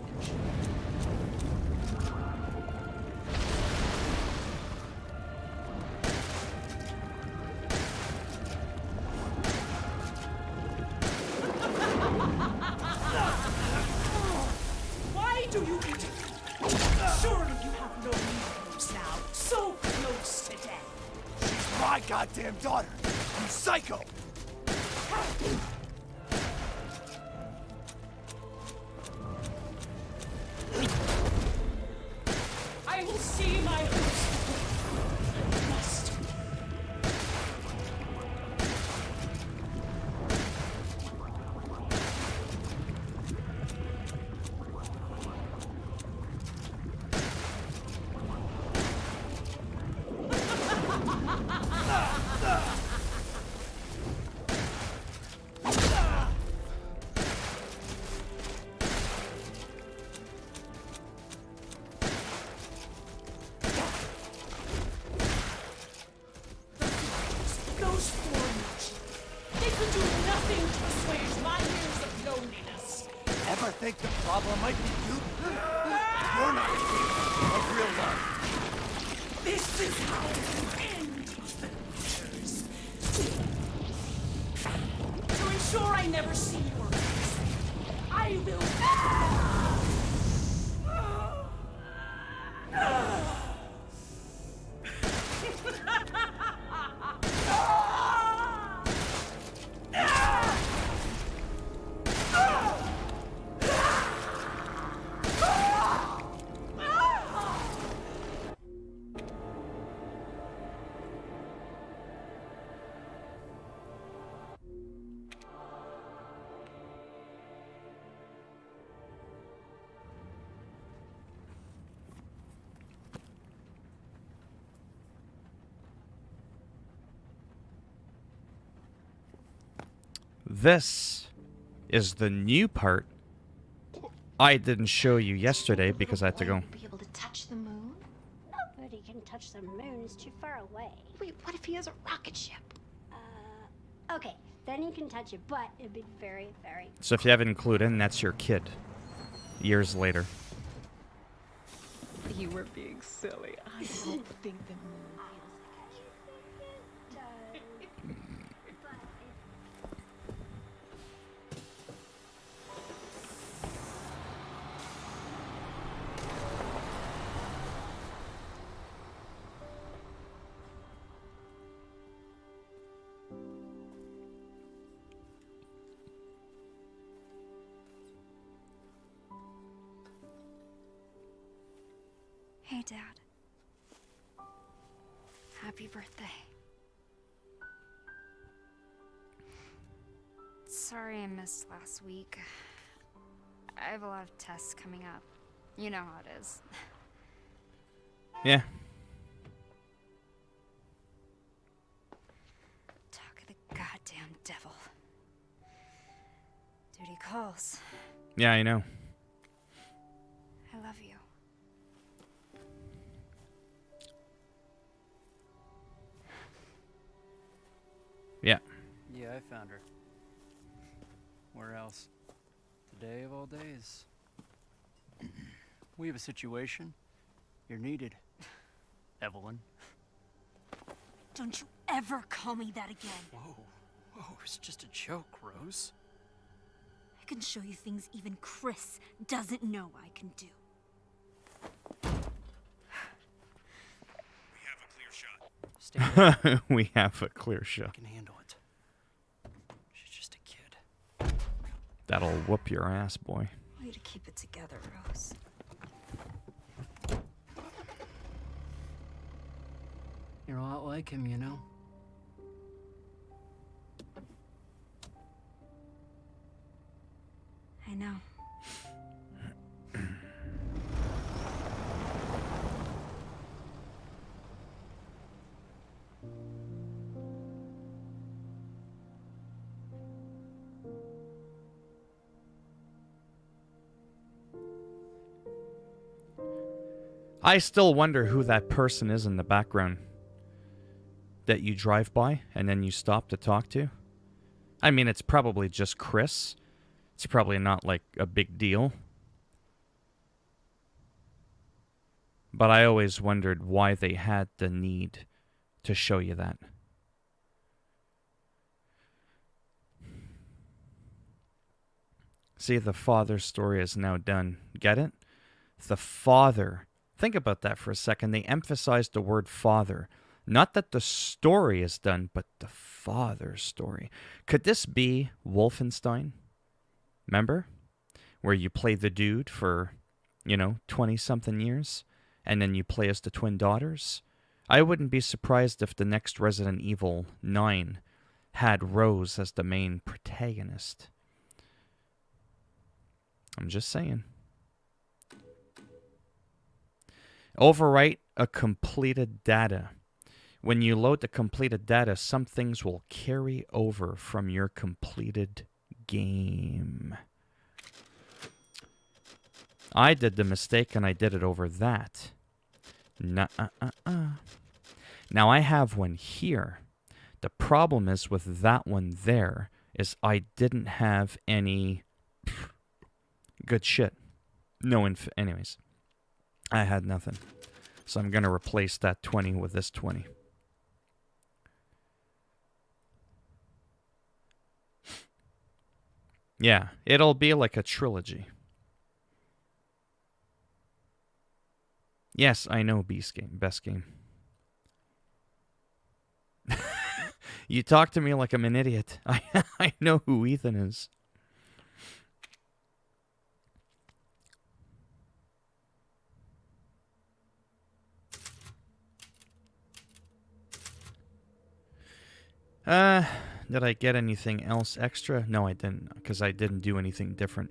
Surely you have no news now. So close to death. She's my goddamn daughter. You psycho. I will see my host. I must. Those foreigners. They could do nothing to assuage my years of loneliness. Ever think the problem might be you? You're not capable of real love. This is how you end adventures. To ensure I never see your face, I will. This is the new part I didn't show you yesterday because I had to go. Be able to touch the moon? Nobody can touch the moon. It's too far away. Wait, what if he has a rocket ship? Okay, then you can touch it, but it'd be very, very... So if you haven't included in, that's your kid. Years later. You were being silly. I don't think the moon. Hey, Dad. Happy birthday. Sorry I missed last week. I have a lot of tests coming up. You know how it is. Yeah. Talk of the goddamn devil. Duty calls. Yeah, I know. I love you. Yeah. Yeah, I found her. Where else? Today of all days. We have a situation. You're needed, Evelyn. Don't you ever call me that again. Whoa, it's just a joke, Rose. I can show you things even Chris doesn't know I can do. We have a clear shot. Stay there. We have a clear shot. I can handle it. She's just a kid. That'll whoop your ass, boy. Way to keep it together, Rose. You're a lot like him, you know? I know. I still wonder who that person is in the background that you drive by and then you stop to talk to. I mean, it's probably just Chris. It's probably not like a big deal. But I always wondered why they had the need to show you that. See, the father story is now done. Get it? The father Think about that for a second. They emphasized the word father. Not that the story is done, but the father story. Could this be Wolfenstein? Remember? Where you play the dude for, 20-something years, and then you play as the twin daughters? I wouldn't be surprised if the next Resident Evil 9 had Rose as the main protagonist. I'm just saying. Overwrite a completed data. When you load the completed data, some things will carry over from your completed game. I did the mistake and I did it over that. Nuh-uh-uh-uh. Now I have one here. The problem is with that one there is I didn't have any good shit. Anyways. I had nothing. So I'm going to replace that 20 with this 20. Yeah, it'll be like a trilogy. Yes, I know Beast Game. Best game. You talk to me like I'm an idiot. I know who Ethan is. Did I get anything else extra? No, I didn't, because I didn't do anything different.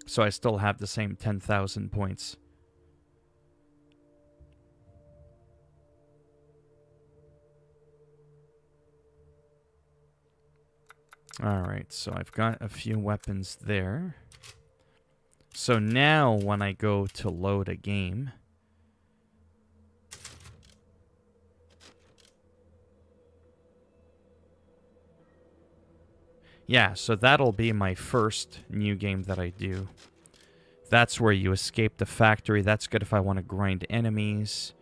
So I still have the same 10,000 points. Alright, so I've got a few weapons there. So now when I go to load a game... Yeah, so that'll be my first new game that I do. That's where you escape the factory. That's good if I want to grind enemies.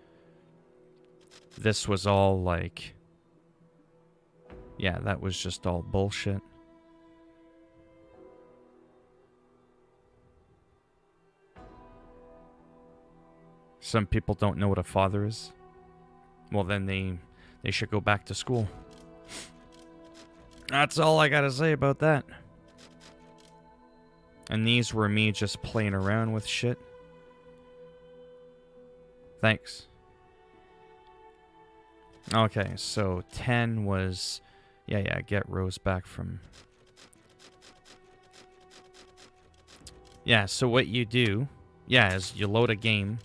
This was all like... Yeah, that was just all bullshit. Some people don't know what a father is. Well, then they should go back to school. That's all I gotta say about that. And these were me just playing around with shit. Thanks. Okay, so 10 was... Yeah, get Rose back from... Yeah, so what you do, is you load a game,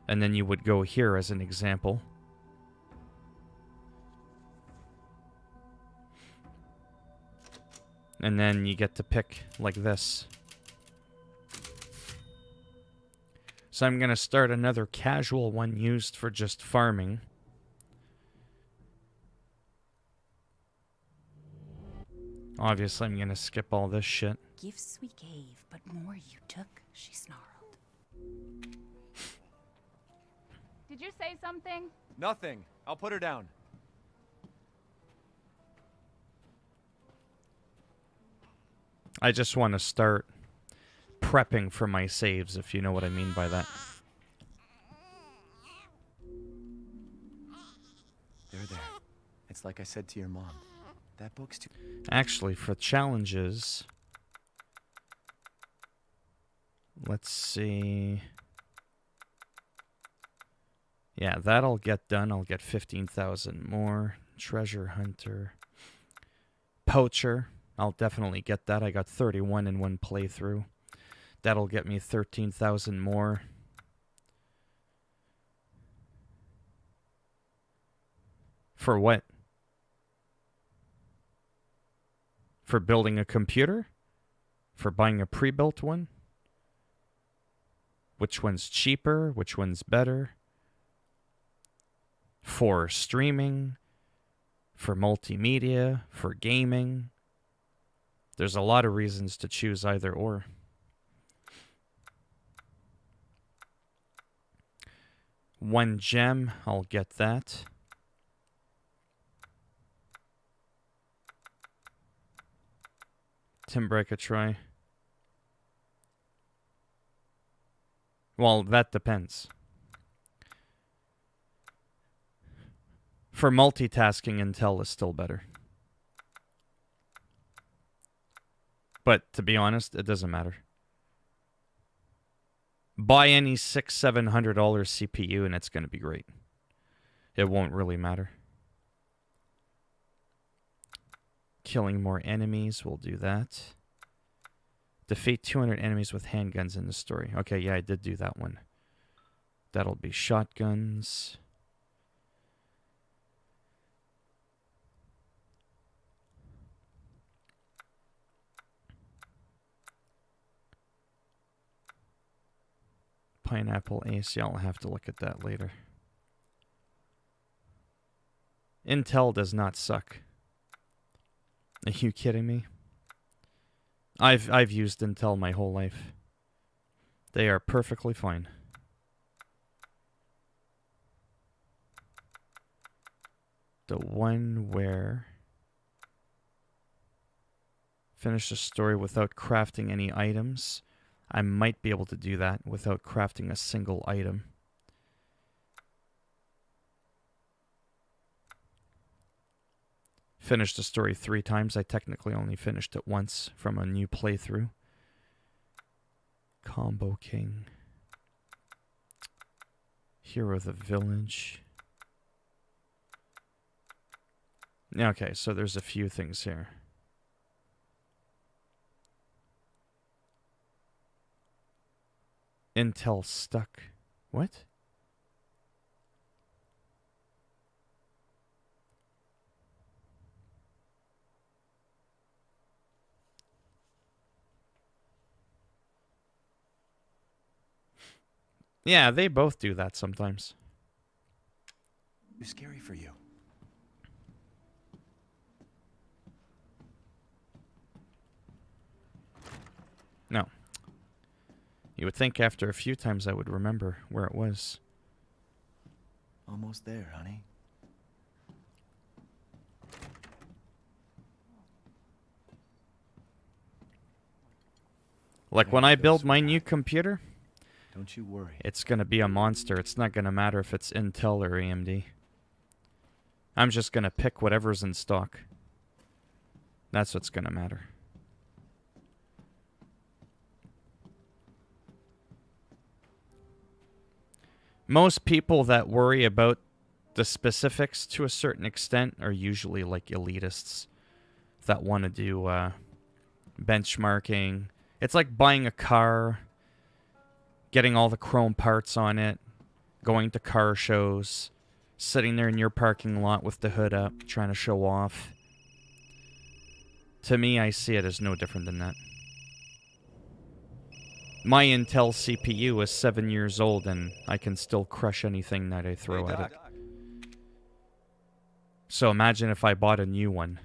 and then you would go here as an example. And then you get to pick like this. So I'm going to start another casual one used for just farming. Obviously, I'm going to skip all this shit. Gifts we gave, but more you took, she snarled. Did you say something? Nothing. I'll put her down. I just want to start prepping for my saves, if you know what I mean by that. There. It's like I said to your mom. That book's too... Actually, for challenges... Let's see... Yeah, that'll get done. I'll get 15,000 more. Treasure Hunter. Poacher. I'll definitely get that. I got 31 in one playthrough. That'll get me 13,000 more. For what? For building a computer? For buying a pre-built one? Which one's cheaper? Which one's better? For streaming? For multimedia? For gaming? There's a lot of reasons to choose either or. One gem, I'll get that. Timbreka Troy. Well, that depends. For multitasking, Intel is still better. But to be honest, it doesn't matter. Buy any $600-700 CPU and it's going to be great. It won't really matter. Killing more enemies, we'll do that. Defeat 200 enemies with handguns in the story. Okay, yeah, I did do that one. That'll be shotguns. Pineapple Ace, yeah, I'll have to look at that later. Intel does not suck. Are you kidding me? I've used Intel my whole life. They are perfectly fine. The one where finish the story without crafting any items. I might be able to do that without crafting a single item. Finished the story 3 times. I technically only finished it once from a new playthrough. Combo King. Hero of the Village. Okay, so there's a few things here. Intel stuck. What? Yeah, they both do that sometimes. Too scary for you. No. You would think after a few times I would remember where it was. Almost there, honey. Like when I build my new computer, don't you worry. It's going to be a monster. It's not going to matter if it's Intel or AMD. I'm just going to pick whatever's in stock. That's what's going to matter. Most people that worry about the specifics to a certain extent are usually like elitists that want to do benchmarking. It's like buying a car, getting all the chrome parts on it, going to car shows, sitting there in your parking lot with the hood up, trying to show off. To me, I see it as no different than that. My Intel CPU is 7 years old, and I can still crush anything that I throw at it. So imagine if I bought a new one.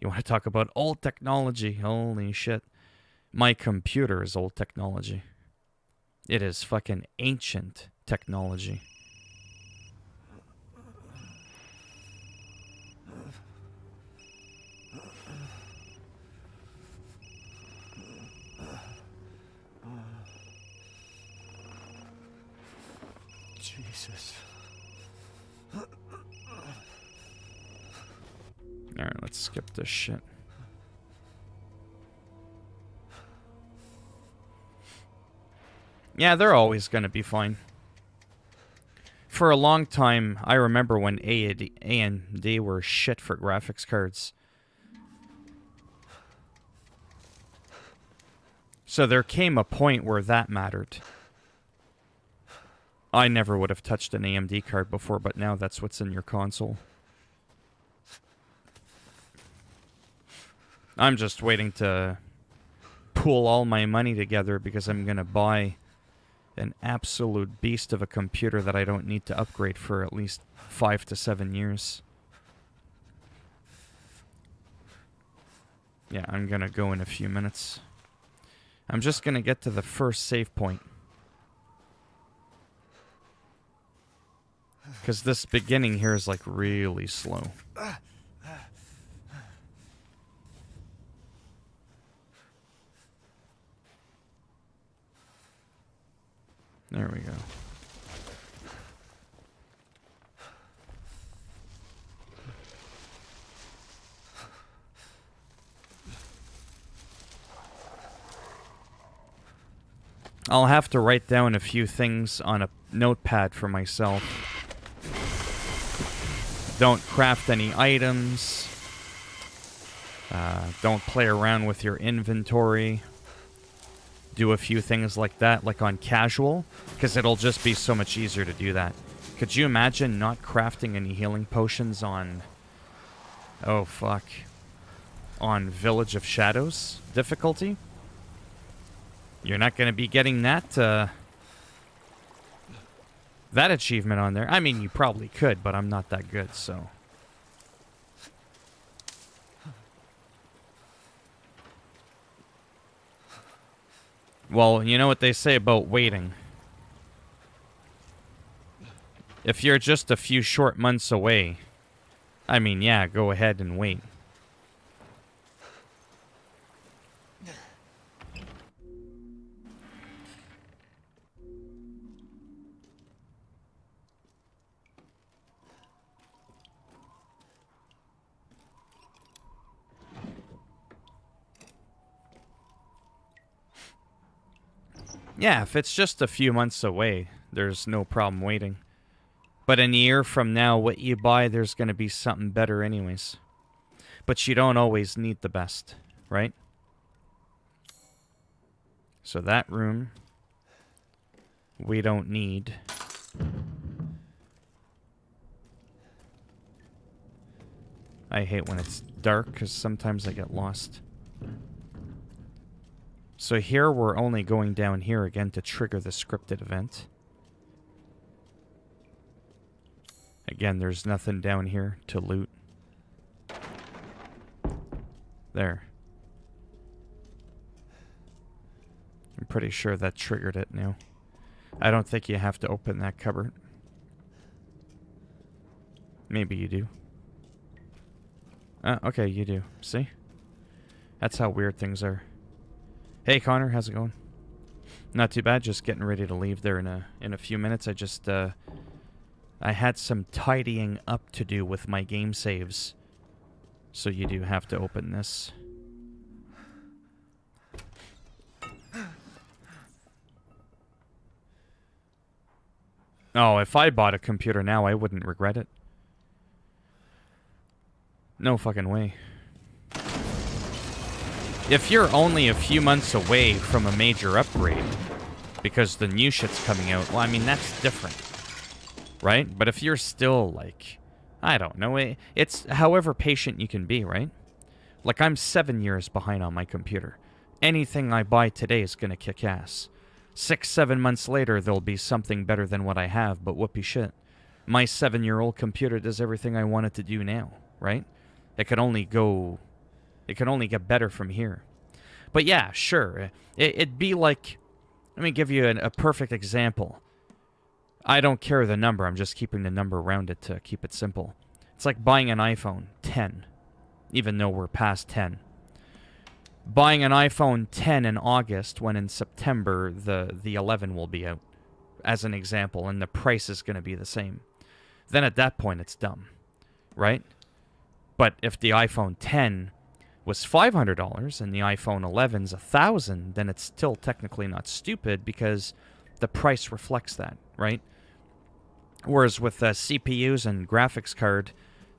You want to talk about old technology? Holy shit. My computer is old technology. It is fucking ancient technology. Jesus. Alright, let's skip this shit. Yeah, they're always going to be fine. For a long time, I remember when AMD were shit for graphics cards. So there came a point where that mattered. I never would have touched an AMD card before, but now that's what's in your console. I'm just waiting to pool all my money together because I'm going to buy an absolute beast of a computer that I don't need to upgrade for at least 5 to 7 years. Yeah, I'm going to go in a few minutes. I'm just going to get to the first save point. Because this beginning here is like really slow. There we go. I'll have to write down a few things on a notepad for myself. Don't craft any items. Don't play around with your inventory. Do a few things like that, like on casual, because it'll just be so much easier to do that. Could you imagine not crafting any healing potions on... Oh, fuck. On Village of Shadows difficulty? You're not going to be getting that, that achievement on there. I mean, you probably could, but I'm not that good, so... Well, you know what they say about waiting. If you're just a few short months away, I mean, yeah, go ahead and wait. Yeah, if it's just a few months away, there's no problem waiting. But in a year from now, what you buy, there's going to be something better anyways. But you don't always need the best, right? So that room, we don't need. I hate when it's dark, because sometimes I get lost. So here we're only going down here again to trigger the scripted event. Again, there's nothing down here to loot. There. I'm pretty sure that triggered it now. I don't think you have to open that cupboard. Maybe you do. Okay, you do. See? That's how weird things are. Hey Connor, how's it going? Not too bad, just getting ready to leave there in a few minutes. I just I had some tidying up to do with my game saves. So you do have to open this. Oh, if I bought a computer now, I wouldn't regret it. No fucking way. If you're only a few months away from a major upgrade, because the new shit's coming out, well, I mean, that's different. Right? But if you're still, like, I don't know, it's however patient you can be, right? Like, I'm 7 years behind on my computer. Anything I buy today is gonna kick ass. 6, 7 months later, there'll be something better than what I have, but whoopee shit. My 7-year-old computer does everything I want it to do now, right? It can only get better from here. But yeah, sure. It'd be like... Let me give you a perfect example. I don't care the number. I'm just keeping the number around it to keep it simple. It's like buying an iPhone 10, even though we're past 10. Buying an iPhone 10 in August when in September the 11 will be out, as an example, and the price is going to be the same. Then at that point, it's dumb, right? But if the iPhone 10 was $500 and the iPhone 11's $1,000, then it's still technically not stupid because the price reflects that, right? Whereas with CPUs and graphics card,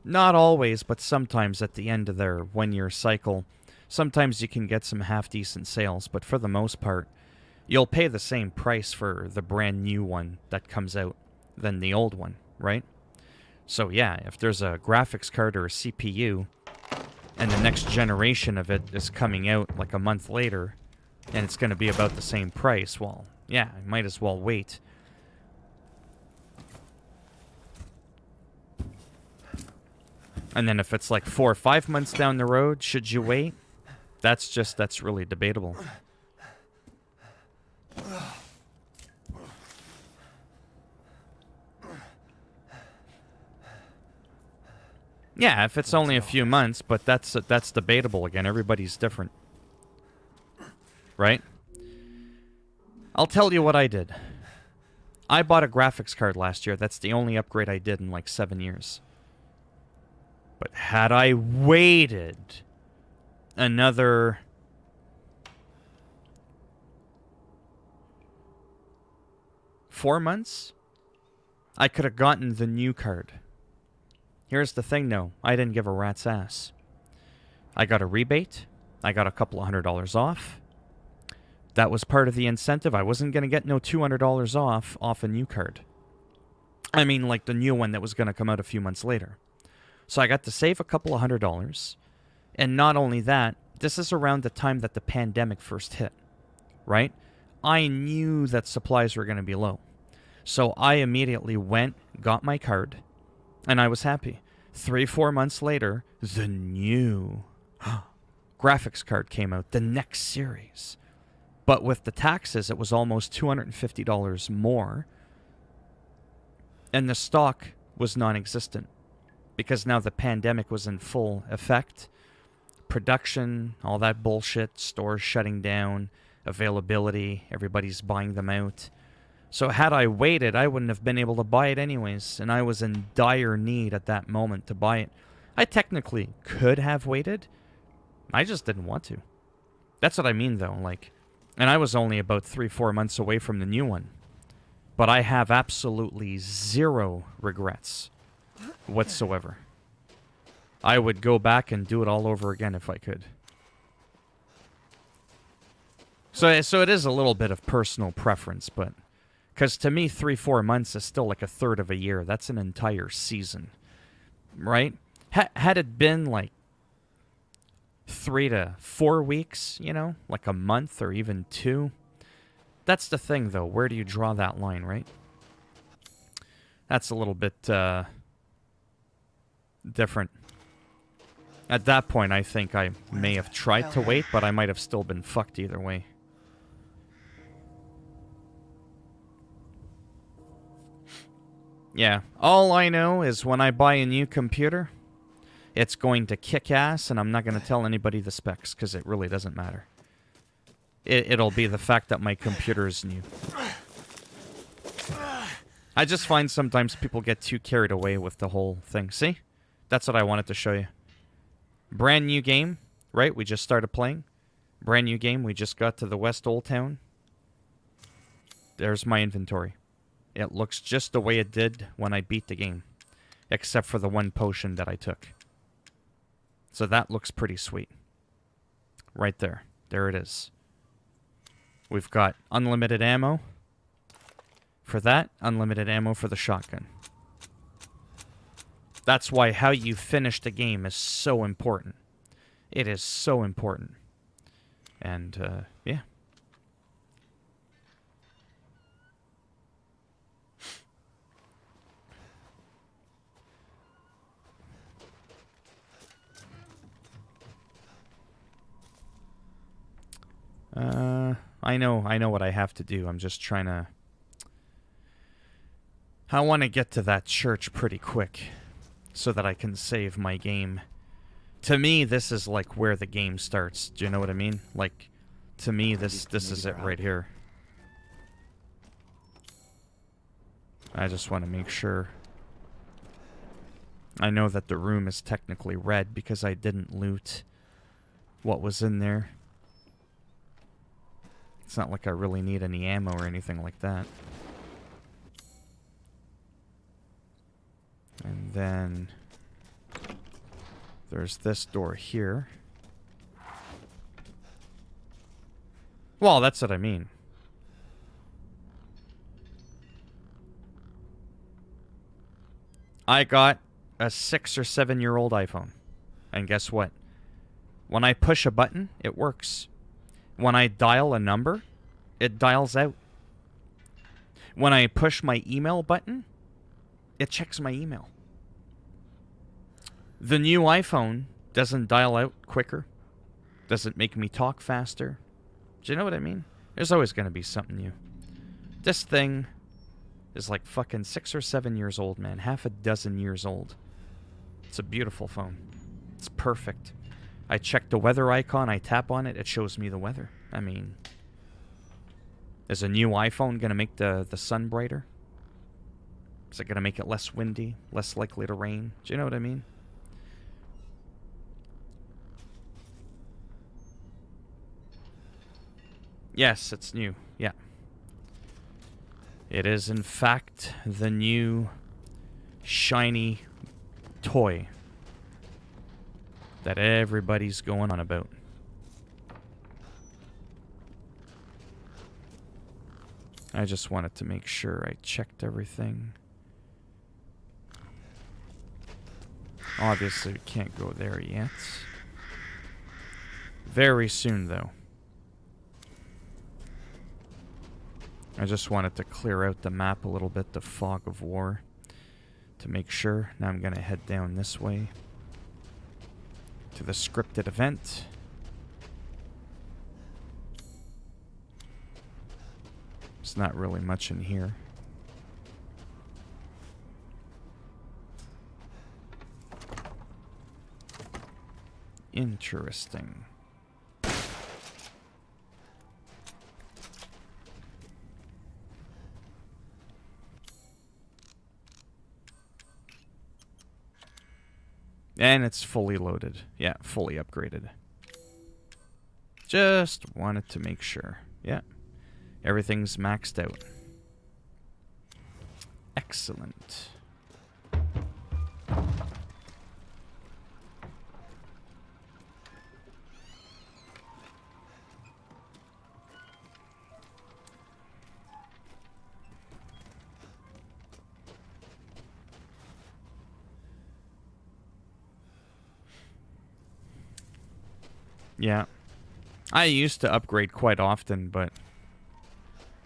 not always, but sometimes at the end of their 1-year cycle, sometimes you can get some half-decent sales, but for the most part, you'll pay the same price for the brand new one that comes out than the old one, right? So yeah, if there's a graphics card or a CPU, and the next generation of it is coming out like a month later, and it's going to be about the same price, well, yeah, I might as well wait. And then if it's like 4 or 5 months down the road, should you wait? That's really debatable. Yeah, if it's only a few months, but that's debatable again. Everybody's different. Right? I'll tell you what I did. I bought a graphics card last year. That's the only upgrade I did in like 7 years. But had I waited another 4 months, I could have gotten the new card. Here's the thing, though. I didn't give a rat's ass. I got a rebate. I got a couple of $100 off. That was part of the incentive. I wasn't going to get no $200 off a new card. I mean, like the new one that was going to come out a few months later. So I got to save a couple of $100. And not only that, this is around the time that the pandemic first hit, right? I knew that supplies were going to be low. So I immediately went, got my card, and I was happy. 3-4 months later, the new graphics card came out, the next series. But with the taxes, it was almost $250 more. And the stock was non-existent. Because now the pandemic was in full effect. Production, all that bullshit, stores shutting down, availability, everybody's buying them out. So had I waited, I wouldn't have been able to buy it anyways. And I was in dire need at that moment to buy it. I technically could have waited. I just didn't want to. That's what I mean, though. Like, and I was only about 3-4 months away from the new one. But I have absolutely zero regrets whatsoever. I would go back and do it all over again if I could. So it is a little bit of personal preference, but... Because to me, 3-4 months is still like a third of a year. That's an entire season. Right? Had it been like 3 to 4 weeks, you know? Like a month or even 2. That's the thing, though. Where do you draw that line, right? That's a little bit different. At that point, I think I may have tried to wait, but I might have still been fucked either way. Yeah, all I know is when I buy a new computer, it's going to kick ass, and I'm not going to tell anybody the specs, because it really doesn't matter. It'll be the fact that my computer is new. I just find sometimes people get too carried away with the whole thing. See? That's what I wanted to show you. Brand new game, right? We just started playing. Brand new game. We just got to the West Old Town. There's my inventory. It looks just the way it did when I beat the game. Except for the one potion that I took. So that looks pretty sweet. Right there. There it is. We've got unlimited ammo for that, unlimited ammo for the shotgun. That's why how you finish the game is so important. It is so important. And, yeah. I know what I have to do. I'm just trying to... I want to get to that church pretty quick so that I can save my game. To me, this is like where the game starts. Do you know what I mean? Like, to me, this is it right here. I just want to make sure. I know that the room is technically red because I didn't loot what was in there. It's not like I really need any ammo or anything like that. And then there's this door here. Well, that's what I mean. I got a 6 or 7-year-old iPhone. And guess what? When I push a button, it works. When I dial a number, it dials out. When I push my email button, it checks my email. The new iPhone doesn't dial out quicker. Doesn't make me talk faster. Do you know what I mean? There's always going to be something new. This thing is like fucking 6 or 7 years old, man. Half a dozen years old. It's a beautiful phone. It's perfect. I check the weather icon, I tap on it, it shows me the weather. I mean, is a new iPhone going to make the sun brighter? Is it going to make it less windy, less likely to rain? Do you know what I mean? Yes, it's new. Yeah. It is, in fact, the new shiny toy that everybody's going on about. I just wanted to make sure I checked everything. Obviously, we can't go there yet. Very soon, though. I just wanted to clear out the map a little bit, the fog of war, to make sure. Now I'm going to head down this way to the scripted event. There's not really much in here. Interesting. And it's fully loaded. Yeah, fully upgraded. Just wanted to make sure. Yeah. Everything's maxed out. Excellent. Yeah. I used to upgrade quite often, but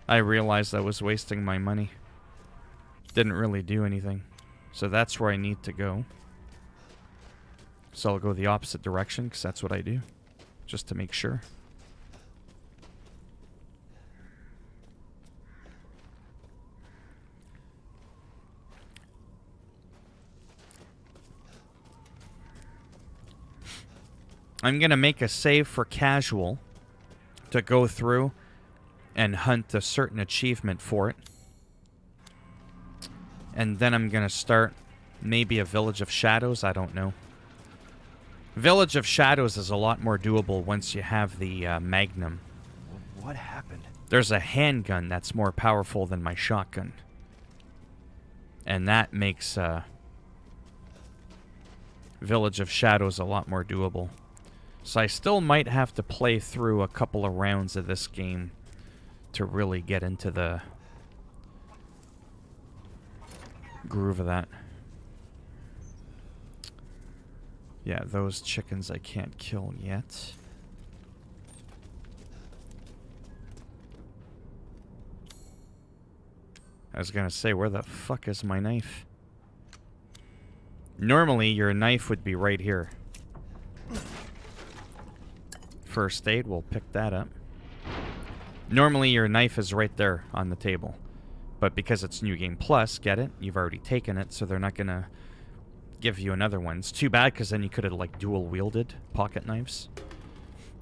I realized I was wasting my money. Didn't really do anything. So that's where I need to go. So I'll go the opposite direction, because that's what I do. Just to make sure. I'm going to make a save for casual to go through and hunt a certain achievement for it. And then I'm going to start maybe a Village of Shadows, I don't know. Village of Shadows is a lot more doable once you have the Magnum. What happened? There's a handgun that's more powerful than my shotgun. And that makes Village of Shadows a lot more doable. So I still might have to play through a couple of rounds of this game to really get into the groove of that. Yeah, those chickens I can't kill yet. I was gonna say, where the fuck is my knife? Normally, your knife would be right here. First aid, we'll pick that up. Normally, your knife is right there on the table. But because it's New Game Plus, get it? You've already taken it, so they're not gonna give you another one. It's too bad, because then you could have, like, dual-wielded pocket knives.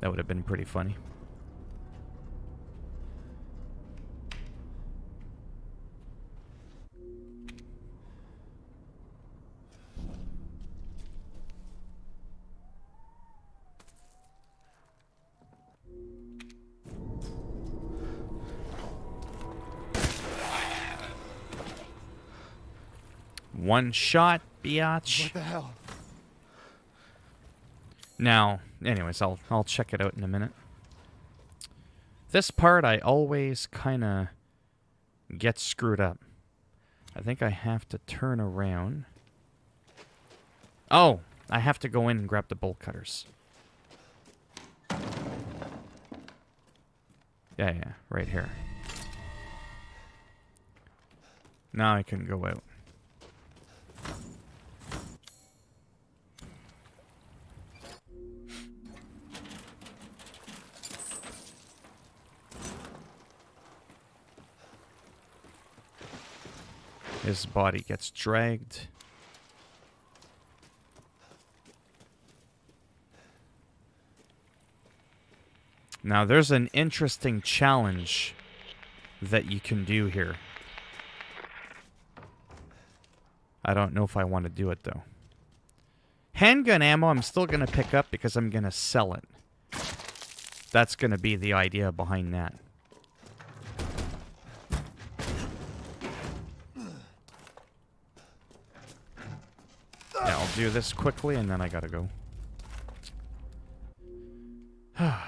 That would have been pretty funny. One shot, biatch. What the hell? Now, anyways, I'll check it out in a minute. This part I always kind of get screwed up. I think I have to turn around. Oh, I have to go in and grab the bolt cutters. Yeah, right here. Now I can go out. His body gets dragged. Now, there's an interesting challenge that you can do here. I don't know if I want to do it, though. Handgun ammo I'm still going to pick up because I'm going to sell it. That's going to be the idea behind that. Yeah, I'll do this quickly and then I gotta go. Alright.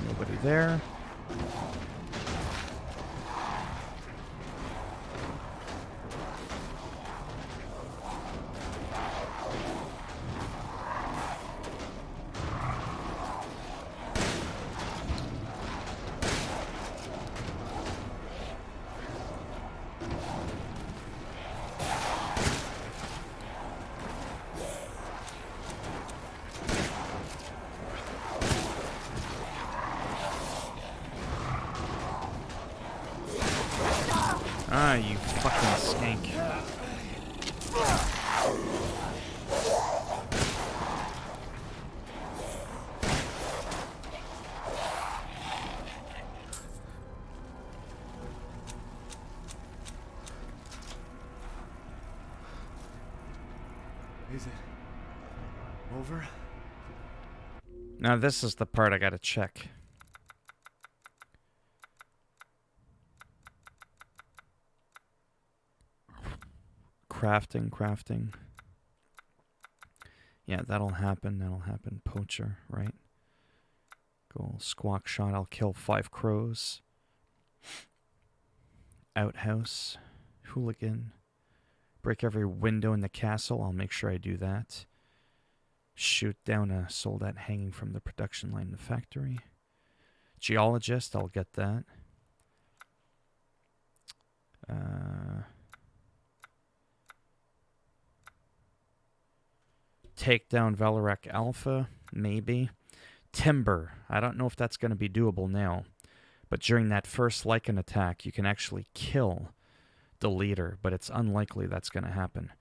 Nobody there. Ah, you fucking skank. Is it over? Now this is the part I gotta check. Crafting. Yeah, that'll happen. Poacher, right? Go squawk shot, I'll kill 5 crows. Outhouse. Hooligan. Break every window in the castle, I'll make sure I do that. Shoot down a soldat hanging from the production line in the factory. Geologist, I'll get that. Take down Valorek Alpha, maybe. Timber, I don't know if that's going to be doable now. But during that first Lycan attack, you can actually kill the leader, but it's unlikely that's going to happen.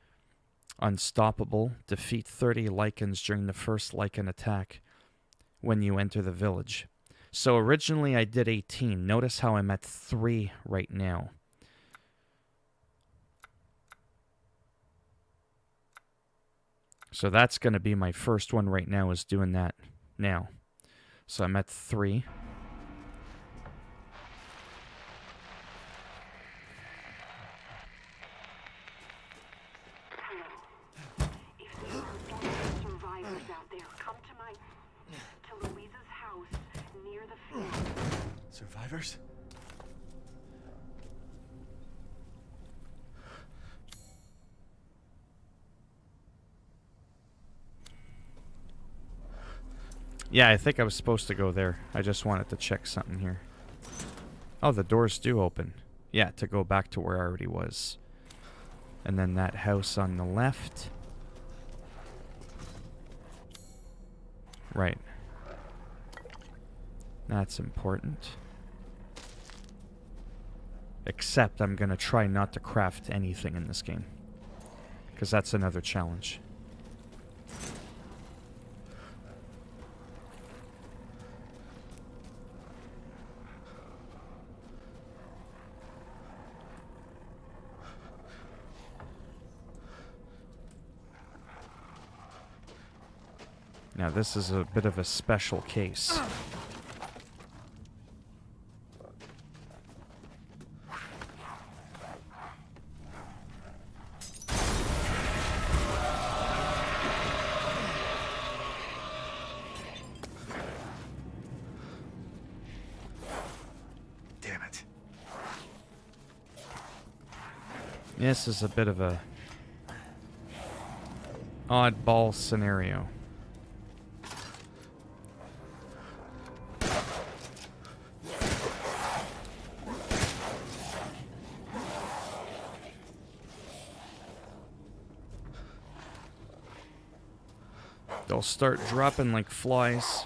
Unstoppable, defeat 30 Lycans during the first Lycan attack when you enter the village. So originally I did 18. Notice how I'm at 3 right now. So that's going to be my first one right now, is doing that now. So I'm at 3. Survivors out there, come to Louisa's house near the field. Survivors? Yeah, I think I was supposed to go there. I just wanted to check something here. Oh, the doors do open. Yeah, to go back to where I already was. And then that house on the left. Right. That's important. Except I'm going to try not to craft anything in this game. Because that's another challenge. Now this is a bit of a special case. Damn it. This is a bit of a oddball scenario. they'll start dropping like flies.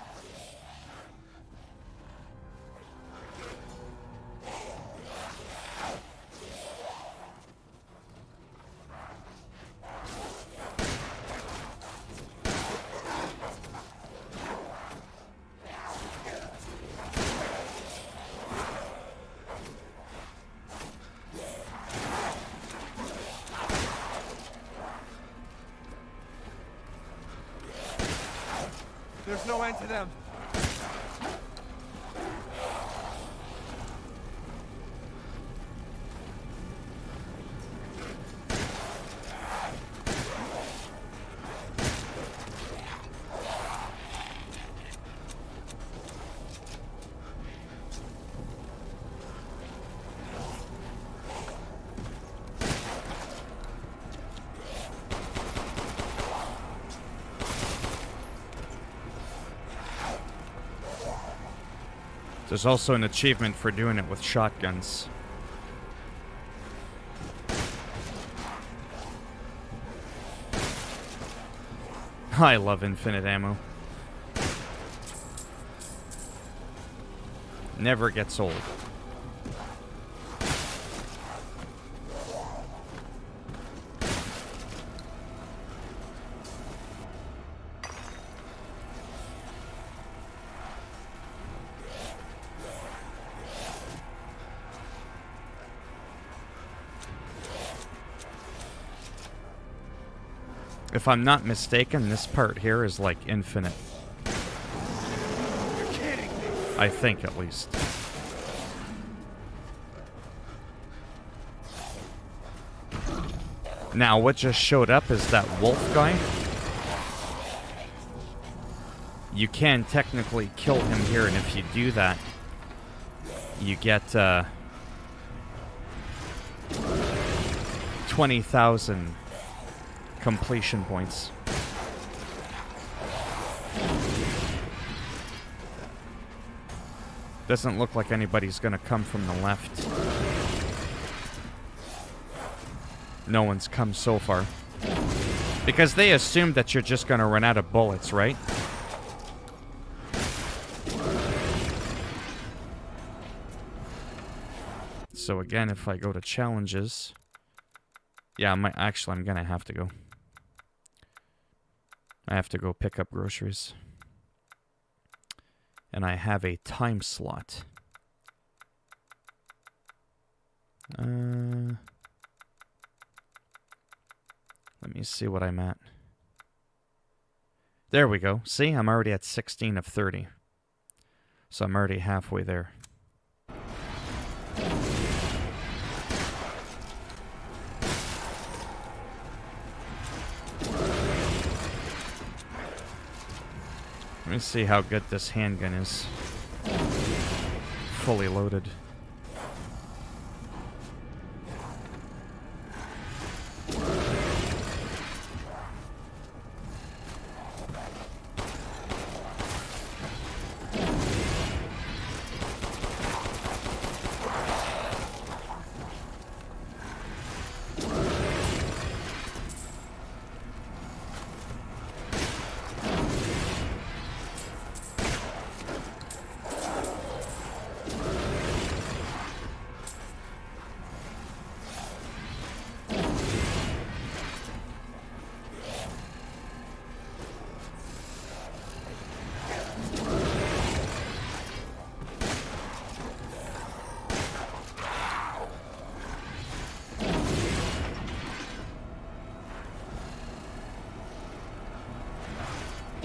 There's no end to them. There's also an achievement for doing it with shotguns. I love infinite ammo. Never gets old. If I'm not mistaken, this part here is like infinite. You're kidding me. I think, at least. Now, what just showed up is that wolf guy. You can technically kill him here, and if you do that, you get 20,000 completion points. Doesn't look like anybody's gonna come from the left. No one's come so far. Because they assume that you're just gonna run out of bullets, right? So again, if I go to challenges... Yeah, I'm gonna have to go. I have to go pick up groceries. And I have a time slot. Let me see what I'm at. There we go. See, I'm already at 16 of 30. So I'm already halfway there. Let me see how good this handgun is. Fully loaded.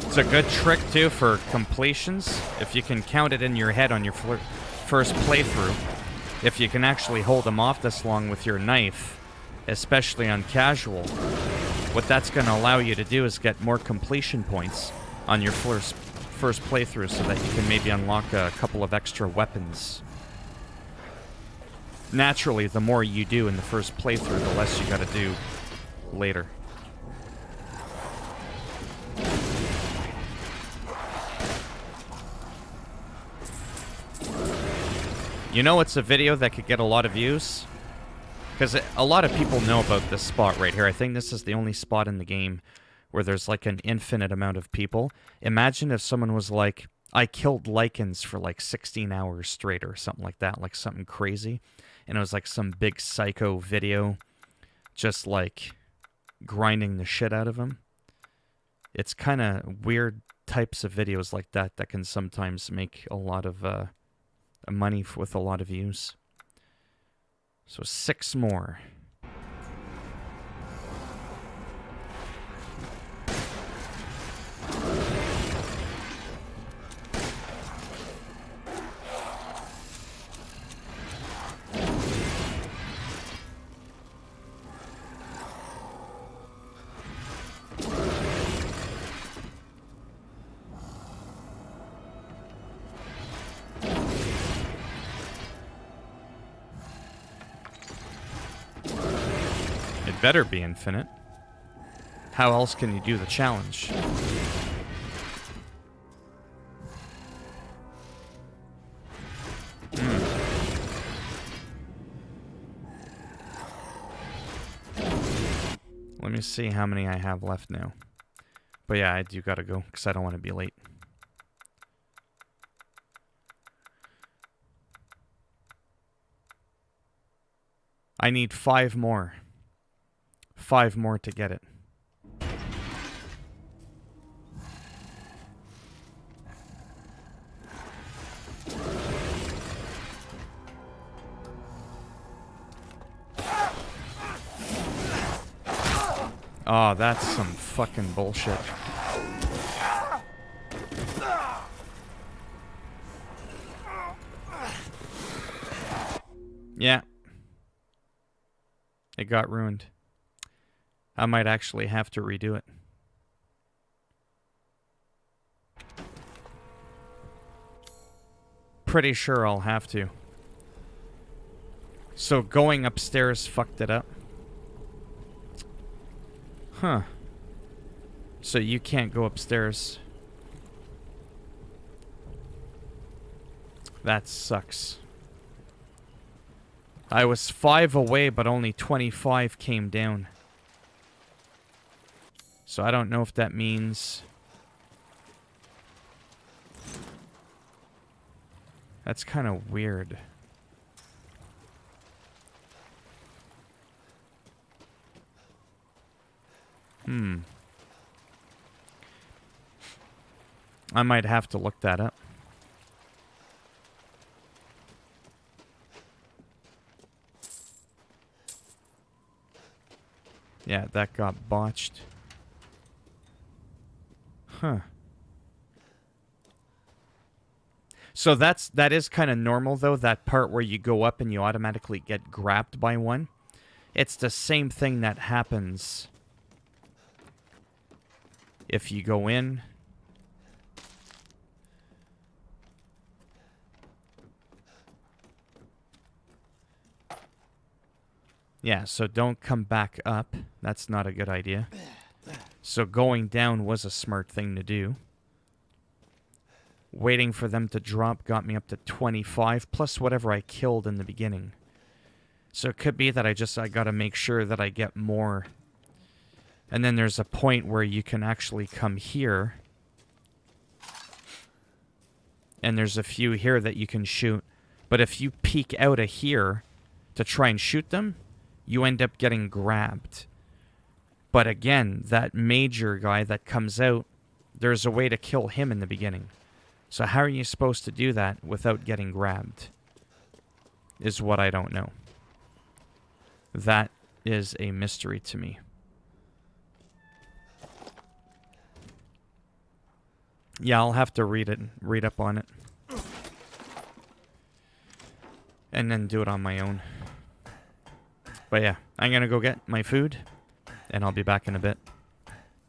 It's a good trick, too, for completions. If you can count it in your head on your first playthrough. If you can actually hold them off this long with your knife, especially on casual, what that's going to allow you to do is get more completion points on your first playthrough so that you can maybe unlock a couple of extra weapons. Naturally, the more you do in the first playthrough, the less you got to do later. You know it's a video that could get a lot of views? Because a lot of people know about this spot right here. I think this is the only spot in the game where there's like an infinite amount of people. Imagine if someone was like, I killed lichens for like 16 hours straight or something like that, like something crazy. And it was like some big psycho video just like grinding the shit out of them. It's kind of weird types of videos like that that can sometimes make a lot of money with a lot of views. So 6 more. It better be infinite. How else can you do the challenge? Let me see how many I have left now. But yeah, I do gotta go, because I don't want to be late. I need 5 more. 5 more to get it. Oh, that's some fucking bullshit. Yeah. It got ruined. I might actually have to redo it. Pretty sure I'll have to. So going upstairs fucked it up. Huh. So you can't go upstairs. That sucks. I was 5 away, but only 25 came down. So I don't know if that means... That's kind of weird. I might have to look that up. Yeah, that got botched. Huh. So that is kind of normal though, that part where you go up and you automatically get grabbed by one. It's the same thing that happens if you go in. Yeah, so don't come back up. That's not a good idea. So going down was a smart thing to do. Waiting for them to drop got me up to 25, plus whatever I killed in the beginning. So it could be that I gotta make sure that I get more. And then there's a point where you can actually come here. And there's a few here that you can shoot. But if you peek out of here to try and shoot them, you end up getting grabbed. But again, that major guy that comes out, there's a way to kill him in the beginning. So how are you supposed to do that without getting grabbed? Is what I don't know. That is a mystery to me. Yeah, I'll have to read up on it. And then do it on my own. But yeah, I'm going to go get my food, and I'll be back in a bit.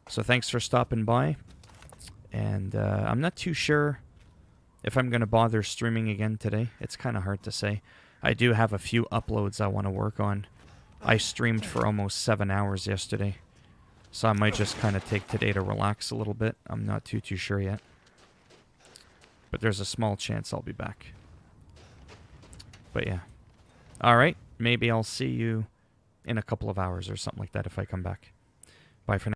So thanks for stopping by. And I'm not too sure if I'm going to bother streaming again today. It's kind of hard to say. I do have a few uploads I want to work on. I streamed for almost 7 hours yesterday. So I might just kind of take today to relax a little bit. I'm not too sure yet. But there's a small chance I'll be back. But yeah. Alright, maybe I'll see you in a couple of hours or something like that if I come back. Bye for now.